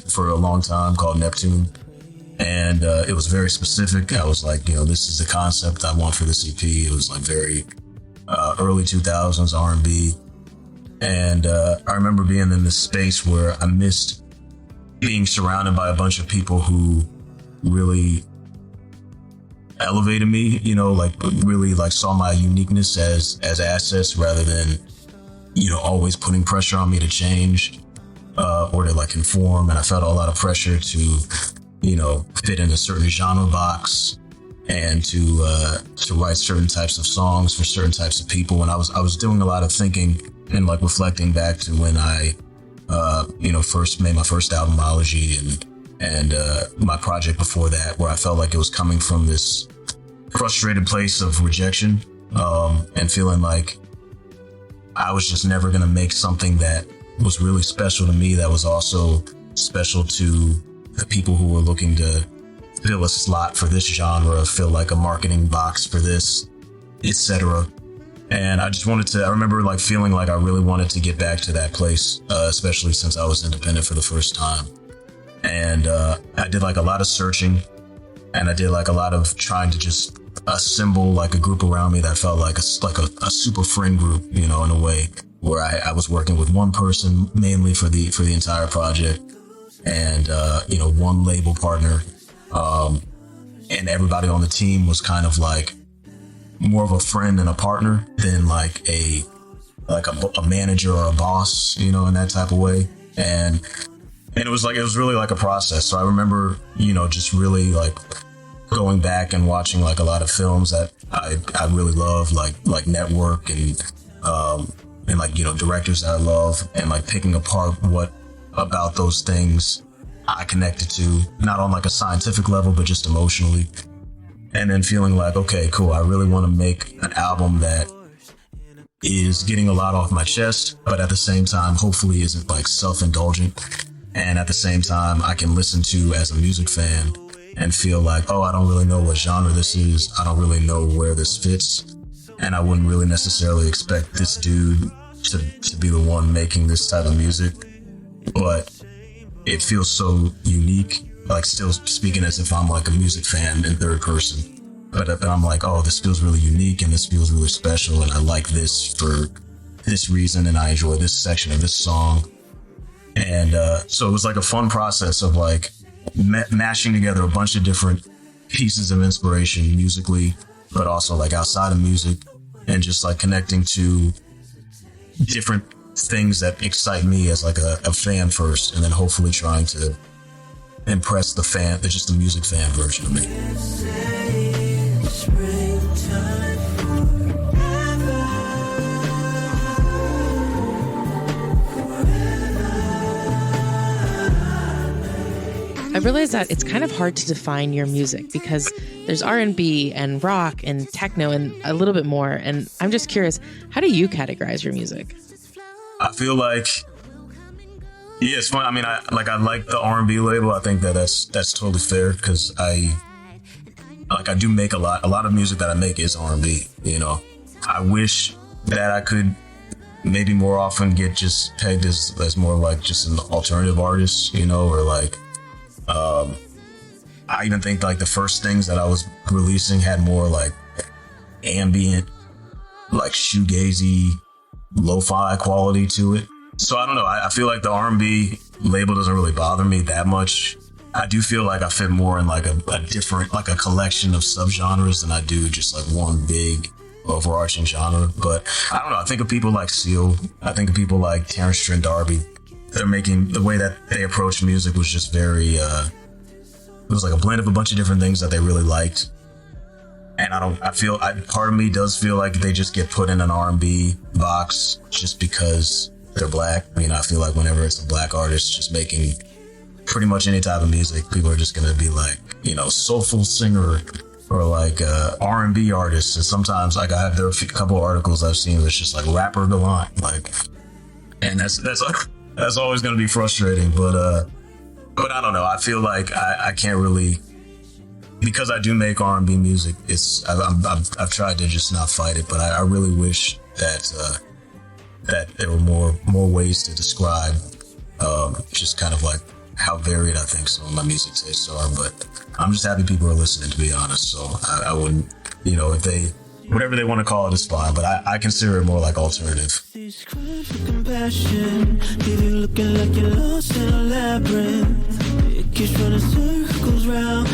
for a long time called Neptune. And it was very specific. I was like, this is the concept I want for this EP. It was like very early 2000s R&B. And I remember being in this space where I missed being surrounded by a bunch of people who really elevated me, really saw my uniqueness as assets rather than, always putting pressure on me to change or to conform. And I felt a lot of pressure to, fit in a certain genre box and to write certain types of songs for certain types of people. And I was doing a lot of thinking and reflecting back to when I, first made my first album, Ology, and my project before that, where I felt like it was coming from this frustrated place of rejection and feeling like I was just never going to make something that was really special to me, that was also special to the people who were looking to fill a slot for this genre, fill like a marketing box for this, etc. And I just I remember feeling like I really wanted to get back to that place, especially since I was independent for the first time. And I did a lot of searching, and I did a lot of trying to just assemble a group around me that felt like a super friend group, in a way, where I was working with one person mainly for the entire project, and one label partner, and and everybody on the team was kind of like more of a friend and a partner than like a manager or a boss, you know, in that type of way. And it was really like a process. So I remember, you know, just really like going back and watching like a lot of films that I really love, like Network and like, you know, directors that I love, and like picking apart what about those things I connected to, not on like a scientific level, but just emotionally. And then feeling like, okay, cool, I really want to make an album that is getting a lot off my chest, but at the same time, hopefully isn't like self-indulgent. And at the same time, I can listen to as a music fan and feel like, oh, I don't really know what genre this is. I don't really know where this fits. And I wouldn't really necessarily expect this dude to be the one making this type of music. But it feels so unique, like still speaking as if I'm like a music fan in third person. But I'm like, oh, this feels really unique and this feels really special. And I like this for this reason. And I enjoy this section of this song. And so it was like a fun process of like mashing together a bunch of different pieces of inspiration musically, but also like outside of music, and just like connecting to different things that excite me as like a fan first, and then hopefully trying to impress the fan, just the music fan version of me. I realized that it's kind of hard to define your music because there's R&B and rock and techno and a little bit more. And I'm just curious, how do you categorize your music? I feel like, yeah, it's fun. I mean, I like the R&B label. I think that's totally fair, because I do make a lot of music that I make is R&B, you know. I wish that I could maybe more often get just pegged as more like just an alternative artist, you know, or like, I even think like the first things that I was releasing had more like ambient, like shoegazy, lo-fi quality to it. So I don't know. I feel like the R&B label doesn't really bother me that much. I do feel like I fit more in like a different, like a collection of subgenres than I do just like one big overarching genre. But I don't know. I think of people like Seal. I think of people like Terrence Trent D'Arby. They're making, the way that they approach music was just very, it was like a blend of a bunch of different things that they really liked. And part of me does feel like they just get put in an R&B box just because they're black. I mean, I feel like whenever it's a black artist just making pretty much any type of music, people are just going to be like, you know, soulful singer or like R&B artist. And sometimes like there are a couple of articles I've seen that's just like rapper Gallant, like, and that's always going to be frustrating. But I don't know. I feel like I can't really, because I do make R&B music. I've tried to just not fight it, but I really wish that there were more ways to describe just kind of like how varied I think some of my music tastes are. But I'm just happy people are listening, to be honest. So I wouldn't, you know, if they, whatever they want to call it is fine, but I consider it more like alternative. These crimes of compassion leave you looking like you're lost in a labyrinth. It keeps running circles round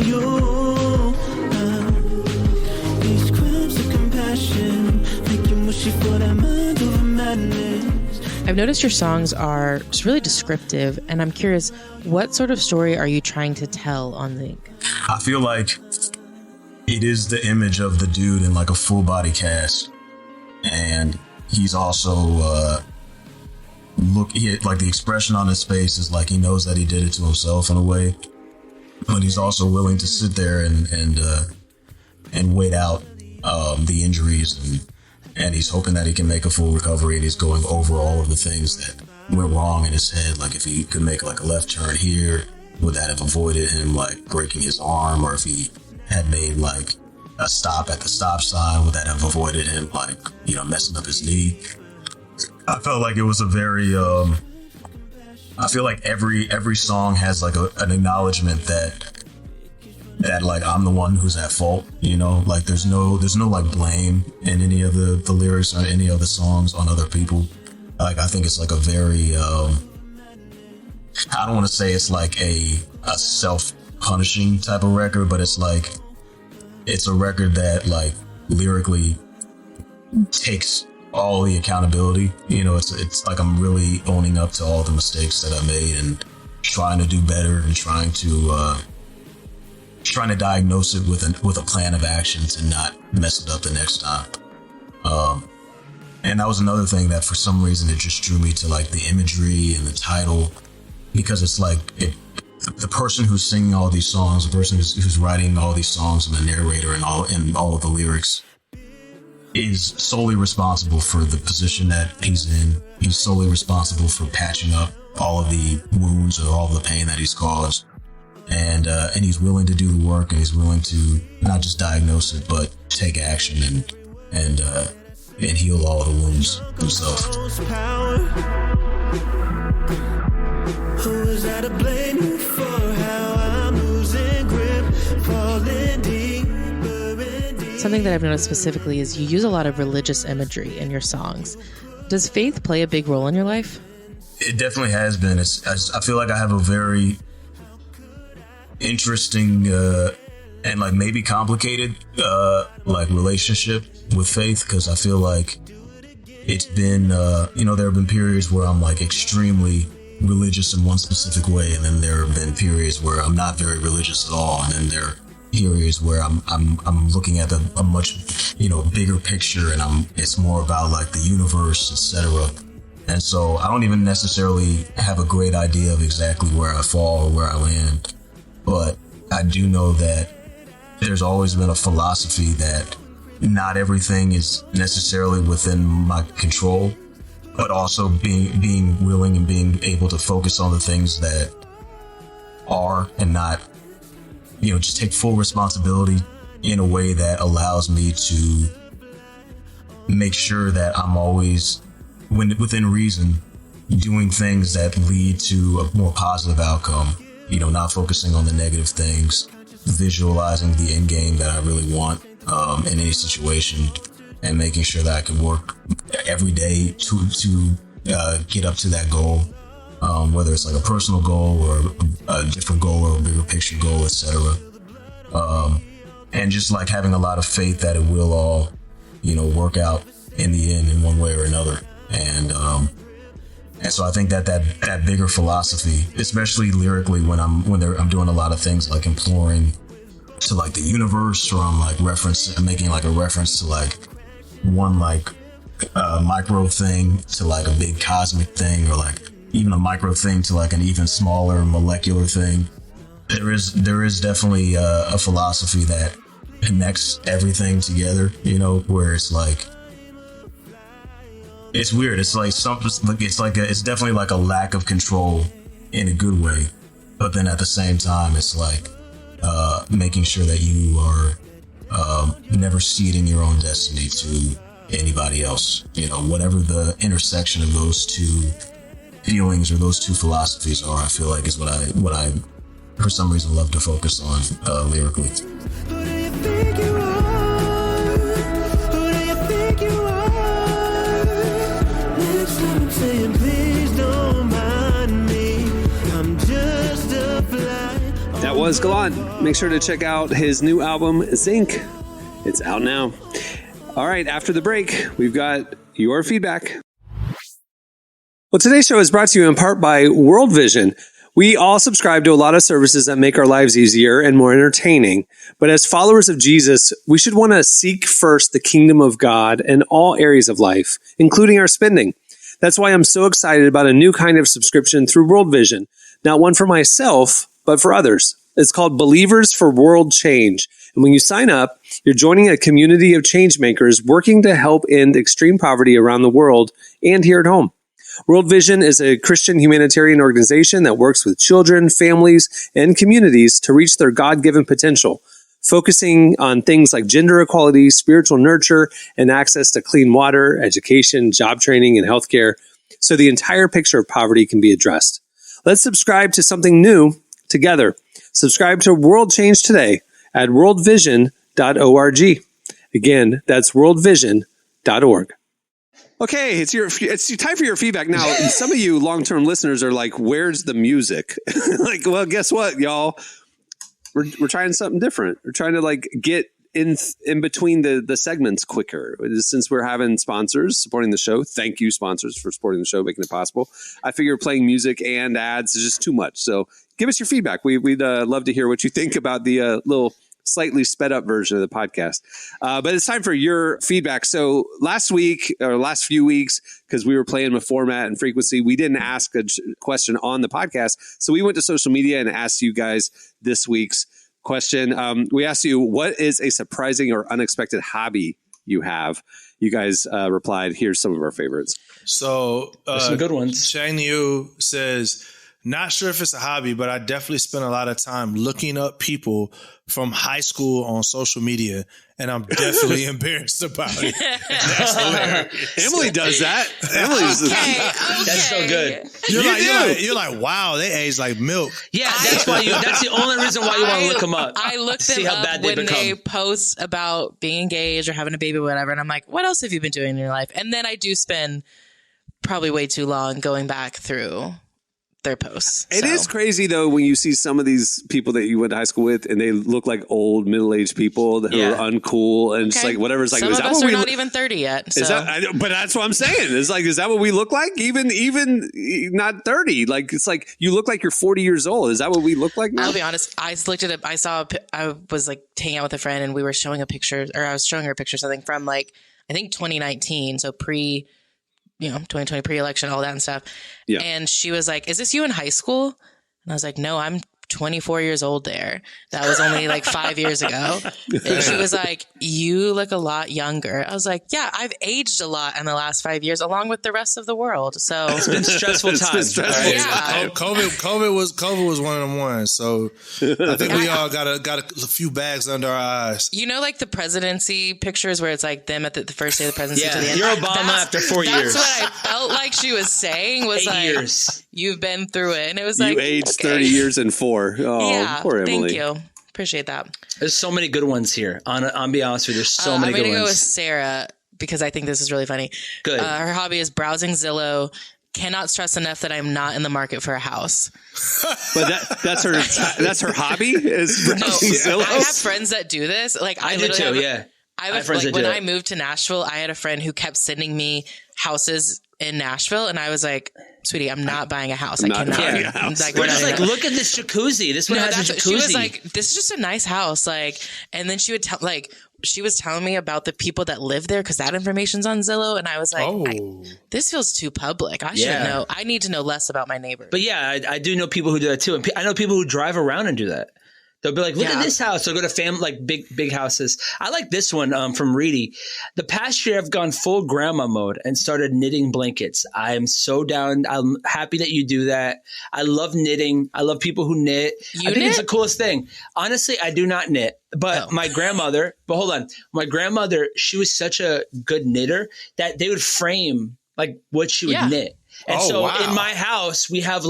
you. These crimes of compassion make you mushy for that mind over madness. I've noticed your songs are just really descriptive, and I'm curious, what sort of story are you trying to tell on Zinc? I feel like it is the image of the dude in like a full body cast, and he's also like the expression on his face is like he knows that he did it to himself in a way, but he's also willing to sit there and wait out the injuries, and he's hoping that he can make a full recovery, and he's going over all of the things that went wrong in his head. Like if he could make like a left turn here, would that have avoided him like breaking his arm? Or if he had made like a stop at the stop sign, would that have avoided him like, you know, messing up his knee? I felt like it was a very I feel like every song has like an acknowledgement that like I'm the one who's at fault, you know, like there's no like blame in any of the lyrics or any of the songs on other people. Like I think it's like a very I don't want to say it's like a self punishing type of record, but it's like, it's a record that like lyrically takes all the accountability. You know, it's like I'm really owning up to all the mistakes that I made and trying to do better and trying to diagnose it with a plan of action to not mess it up the next time. And that was another thing that for some reason it just drew me to like the imagery and the title, because it's like the person who's singing all these songs, the person who's writing all these songs, and the narrator and all of the lyrics is solely responsible for the position that he's in. He's solely responsible for patching up all of the wounds or all of the pain that he's caused. And he's willing to do the work, and he's willing to not just diagnose it, but take action and heal all the wounds himself. Who is that to blame you for how I'm losing grip, falling deeper and deeper? Something that I've noticed specifically is you use a lot of religious imagery in your songs. Does faith play a big role in your life? It definitely has been. I feel like I have a very interesting and like maybe complicated like relationship with faith, because I feel like it's been there have been periods where I'm like extremely religious in one specific way, and then there have been periods where I'm not very religious at all, and then there are periods where I'm looking at a much bigger picture, and it's more about like the universe, etc. And so I don't even necessarily have a great idea of exactly where I fall or where I land, but I do know that there's always been a philosophy that not everything is necessarily within my control, but also being willing and being able to focus on the things that are, and not, just take full responsibility in a way that allows me to make sure that I'm always, within reason, doing things that lead to a more positive outcome, not focusing on the negative things, visualizing the end game that I really want in any situation, and making sure that I can work every day to get up to that goal, whether it's like a personal goal or a different goal or a bigger picture goal, etc. And just like having a lot of faith that it will all, work out in the end in one way or another. And so I think that bigger philosophy, especially lyrically, when I'm doing a lot of things like imploring to like the universe, or I'm like making like a reference to like one like micro thing to like a big cosmic thing, or like even a micro thing to like an even smaller molecular thing. There is definitely a philosophy that connects everything together, where it's like, it's weird. It's like something. It's definitely like a lack of control in a good way, but then at the same time, it's like making sure that you are never ceding your own destiny to anybody else. Whatever the intersection of those two feelings or those two philosophies are, I feel like is what I for some reason love to focus on lyrically. That was Gallant. Make sure to check out his new album, Zinc. It's out now. All right, after the break, we've got your feedback. Well, today's show is brought to you in part by World Vision. We all subscribe to a lot of services that make our lives easier and more entertaining. But as followers of Jesus, we should want to seek first the kingdom of God in all areas of life, including our spending. That's why I'm so excited about a new kind of subscription through World Vision. Not one for myself, but for others. It's called Believers for World Change. And when you sign up, you're joining a community of change makers working to help end extreme poverty around the world and here at home. World Vision is a Christian humanitarian organization that works with children, families, and communities to reach their God-given potential, focusing on things like gender equality, spiritual nurture, and access to clean water, education, job training, and healthcare, so the entire picture of poverty can be addressed. Let's subscribe to something new together. Subscribe to World Change today at worldvision.org. Again, that's worldvision.org. Okay, it's time for your feedback. Now, some of you long-term listeners are like, where's the music? Like, well, guess what, y'all? we're trying something different. We're trying to like get in between the segments quicker. Since we're having sponsors supporting the show, thank you sponsors for supporting the show, making it possible. I figure playing music and ads is just too much. So give us your feedback. We'd love to hear what you think about the little slightly sped up version of the podcast. But it's time for your feedback. So last week or last few weeks, because we were playing with format and frequency, we didn't ask a question on the podcast. So we went to social media and asked you guys this week's question. We asked you, what is a surprising or unexpected hobby you have? You guys replied, here's some of our favorites. So some good ones. Shang Yu says, not sure if it's a hobby, but I definitely spend a lot of time looking up people from high school on social media, and I'm definitely embarrassed about it. That's hilarious. Emily does that. Emily's That's so good. You're like, wow, they age like milk. Yeah, that's the only reason why you want to look them up. I look them up when they post about being engaged or having a baby or whatever, and I'm like, what else have you been doing in your life? And then I do spend probably way too long going back through their posts. It is crazy though when you see some of these people that you went to high school with and they look like old middle-aged people who are uncool and just like whatever. It's like, some is of that us what are we not even 30 yet. So. But that's what I'm saying. It's like, is that what we look like? Even not 30. Like it's like you look like you're 40 years old. Is that what we look like now? I'll be honest. I looked at it. I was like hanging out with a friend and we were showing a picture, or I was showing her a picture of something from like I think 2019. So 2020 pre-election, all that and stuff. Yeah. And she was like, is this you in high school? And I was like, no, I'm 24 years old there. That was only like 5 years ago. And she was like, you look a lot younger. I was like, yeah, I've aged a lot in the last 5 years along with the rest of the world. So it's been stressful times. Yeah. COVID was one of them ones. So I think we all got a few bags under our eyes. You know, like the presidency pictures where it's like them at the first day of the presidency to the end. You're Obama after 4 years. That's what I felt like she was saying was 8 like, years. You've been through it. And it was like, you aged 30 years and 4. Oh, yeah, poor Emily. Thank you. Appreciate that. There's so many good ones here. On be honest with you, there's so many good ones. I'm going to go with Sarah because I think this is really funny. Good. Her hobby is browsing Zillow. Cannot stress enough that I'm not in the market for a house. But that's her hobby is browsing Zillow. I have friends that do this. Like I do too. Yeah. I have friends when I moved to Nashville, I had a friend who kept sending me houses in Nashville, and I was like, sweetie, I'm not buying a house. I cannot. Buying a house. Like, we're just like, look at this jacuzzi. This one has a jacuzzi. She was like, this is just a nice house. Like, and then she would tell, like, she was telling me about the people that live there because that information's on Zillow, and I was like, this feels too public. I should know. I need to know less about my neighbors. But yeah, I do know people who do that too, and I know people who drive around and do that. They'll be like, look at this house. They'll go to like big houses. I like this one from Reedy. The past year, I've gone full grandma mode and started knitting blankets. I'm so down. I'm happy that you do that. I love knitting. I love people who knit. I think it's the coolest thing. Honestly, I do not knit. But my grandmother, my grandmother, she was such a good knitter that they would frame like what she would knit. And in my house, we have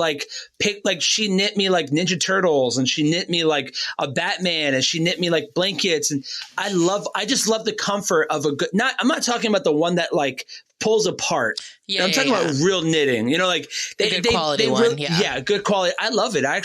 she knit me like Ninja Turtles, and she knit me like a Batman, and she knit me like blankets. And I just love the comfort of a good, I'm not talking about the one that like pulls apart. Yeah, I'm talking about real knitting, you know, like good quality one. Yeah, good quality. I love it. I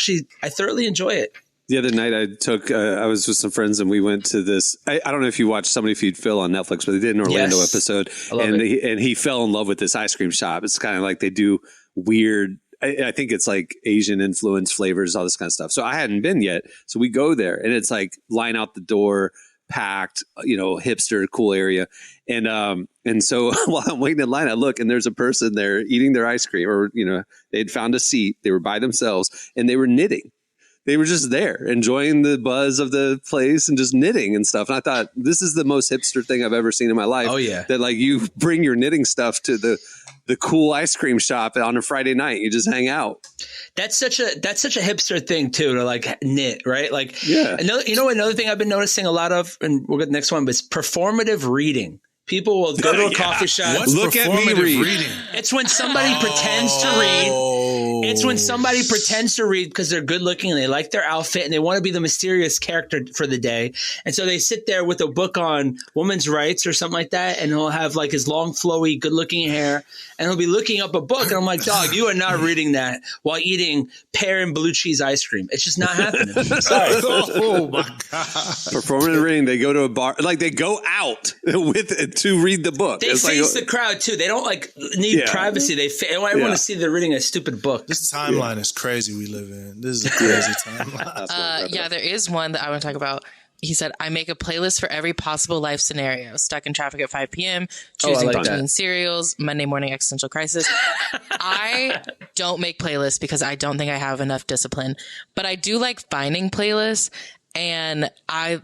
thoroughly enjoy it. The other night I was with some friends and we went to this, I don't know if you watched Somebody Feed Phil on Netflix, but they did an Orlando episode and he fell in love with this ice cream shop. It's kind of like they do weird, I think it's like Asian influence flavors, all this kind of stuff. So I hadn't been yet. So we go there and it's like line out the door, packed, you know, hipster, cool area. And so while I'm waiting in line, I look and there's a person there eating their ice cream, or, you know, they'd found a seat, they were by themselves and they were knitting. They were just there enjoying the buzz of the place and just knitting and stuff. And I thought, this is the most hipster thing I've ever seen in my life. Oh yeah. That like you bring your knitting stuff to the cool ice cream shop on a Friday night. You just hang out. That's such a hipster thing too, to like knit, right? Like, yeah. another thing I've been noticing a lot of, and we'll get the next one, but it's performative reading. People will go to a coffee shop. What's Look at me reading. It's when somebody pretends to read. It's when somebody pretends to read because they're good looking and they like their outfit and they want to be the mysterious character for the day. And so they sit there with a book on women's rights or something like that. And he'll have like his long, flowy, good looking hair. And he'll be looking up a book. And I'm like, dog, you are not reading that while eating pear and blue cheese ice cream. It's just not happening. Sorry. Oh my God. Performing reading, they go to a bar, like they go out to read the book. They face the crowd too. They don't like need privacy. They want everyone to see they're reading a stupid book. This timeline is crazy we live in. This is a crazy timeline. There is one that I want to talk about. He said, I make a playlist for every possible life scenario. Stuck in traffic at 5 p.m., choosing between cereals, Monday morning existential crisis. I don't make playlists because I don't think I have enough discipline. But I do like finding playlists. And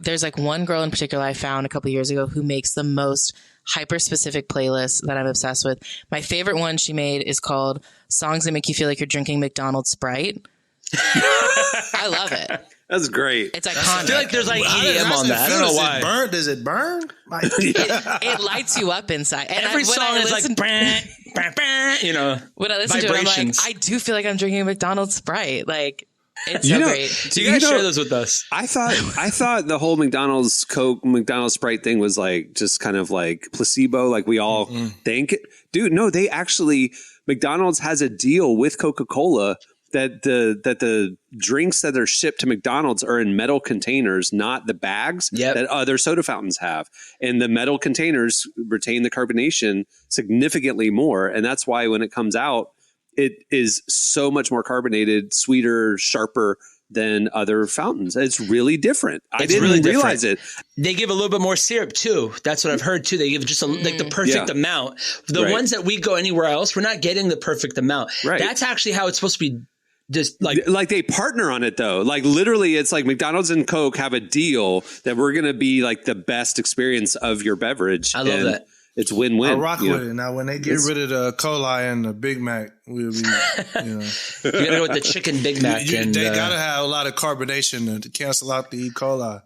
there's like one girl in particular I found a couple years ago who makes the most hyper-specific playlists that I'm obsessed with. My favorite one she made is called Songs That Make You Feel Like You're Drinking McDonald's Sprite. I love it. That's great. It's iconic. I feel like there's like EDM on that. I don't know why. Does it burn? Like, it lights you up inside. And every song is like, you know, when I listen to it, I'm like, I do feel like I'm drinking a McDonald's Sprite. Like, it's so great. You guys share those with us. I thought the whole McDonald's Coke, McDonald's Sprite thing was like just kind of like placebo, like we all think. Dude, no, they actually, McDonald's has a deal with Coca-Cola that the drinks that are shipped to McDonald's are in metal containers, not the bags that other soda fountains have. And the metal containers retain the carbonation significantly more. And that's why when it comes out, it is so much more carbonated, sweeter, sharper than other fountains. It's really different. I didn't realize it. They give a little bit more syrup too. That's what I've heard too. They give just like the perfect amount. The ones that we go anywhere else, we're not getting the perfect amount. Right. That's actually how it's supposed to be. Just like they partner on it though. Like literally it's like McDonald's and Coke have a deal that we're going to be like the best experience of your beverage. I love that. It's win-win. I rock with it. Now, when they get rid of the cola and the Big Mac, we'll be, you gotta go with the chicken Big Mac. They gotta have a lot of carbonation to cancel out the E. coli.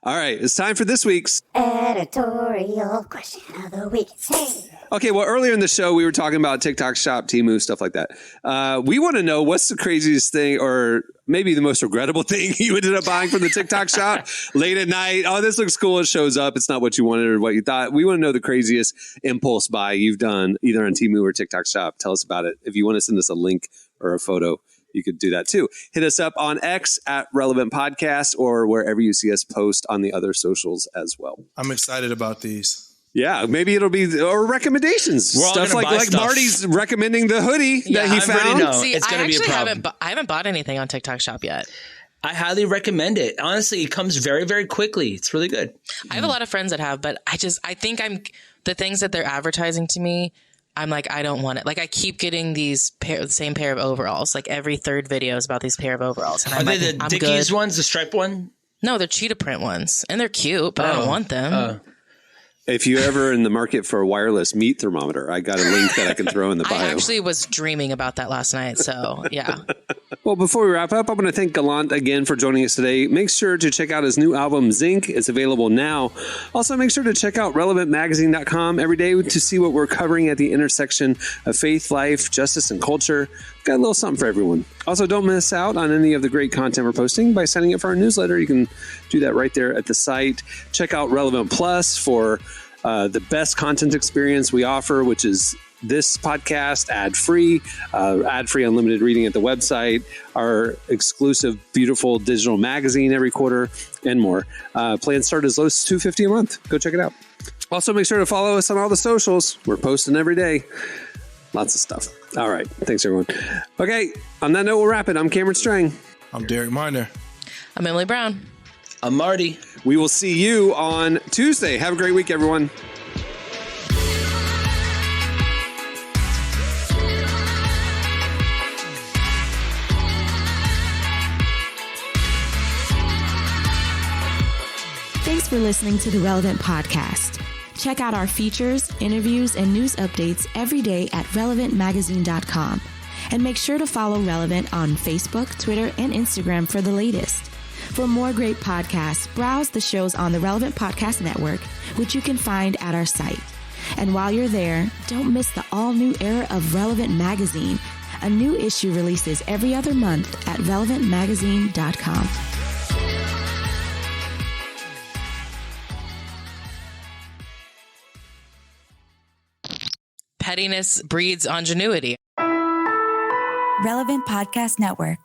All right, it's time for this week's editorial question of the week. Hey. Okay, well, earlier in the show, we were talking about TikTok Shop, Temu, stuff like that. We want to know what's the craziest thing or maybe the most regrettable thing you ended up buying from the TikTok Shop late at night. Oh, this looks cool. It shows up. It's not what you wanted or what you thought. We want to know the craziest impulse buy you've done either on Temu or TikTok Shop. Tell us about it. If you want to send us a link or a photo, you could do that too. Hit us up on X at Relevant Podcast or wherever you see us post on the other socials as well. I'm excited about these. Yeah, maybe it'll be or recommendations. Stuff like Marty's recommending the hoodie that he found. See, it's going to be a problem. I haven't bought anything on TikTok Shop yet. I highly recommend it. Honestly, it comes very, very quickly. It's really good. I have a lot of friends that have, but I think the things that they're advertising to me, I'm like, I don't want it. Like I keep getting the same pair of overalls. Like every third video is about these pair of overalls. And Are they the Dickies ones, the striped one? No, they're cheetah print ones. And they're cute, but I don't want them. If you're ever in the market for a wireless meat thermometer, I got a link that I can throw in the bio. I actually was dreaming about that last night, so yeah. Well, before we wrap up, I want to thank Gallant again for joining us today. Make sure to check out his new album, Zinc. It's available now. Also, make sure to check out relevantmagazine.com every day to see what we're covering at the intersection of faith, life, justice, and culture. Got a little something for everyone. Also, don't miss out on any of the great content we're posting by signing up for our newsletter. You can do that right there at the site. Check out Relevant Plus for the best content experience we offer, which is this podcast, ad-free unlimited reading at the website, our exclusive, beautiful digital magazine every quarter, and more. Plans start as low as $250 a month. Go check it out. Also, make sure to follow us on all the socials. We're posting every day. Lots of stuff. All right. Thanks, everyone. Okay. On that note, we'll wrap it. I'm Cameron Strang. I'm Derek Marner. I'm Emily Brown. I'm Marty. We will see you on Tuesday. Have a great week, everyone. Thanks for listening to the Relevant Podcast. Check out our features, interviews, and news updates every day at relevantmagazine.com. And make sure to follow Relevant on Facebook, Twitter, and Instagram for the latest. For more great podcasts, browse the shows on the Relevant Podcast Network, which you can find at our site, And while you're there, don't miss the all-new era of Relevant Magazine. A new issue releases every other month at relevantmagazine.com. Pettiness breeds ingenuity. Relevant Podcast Network.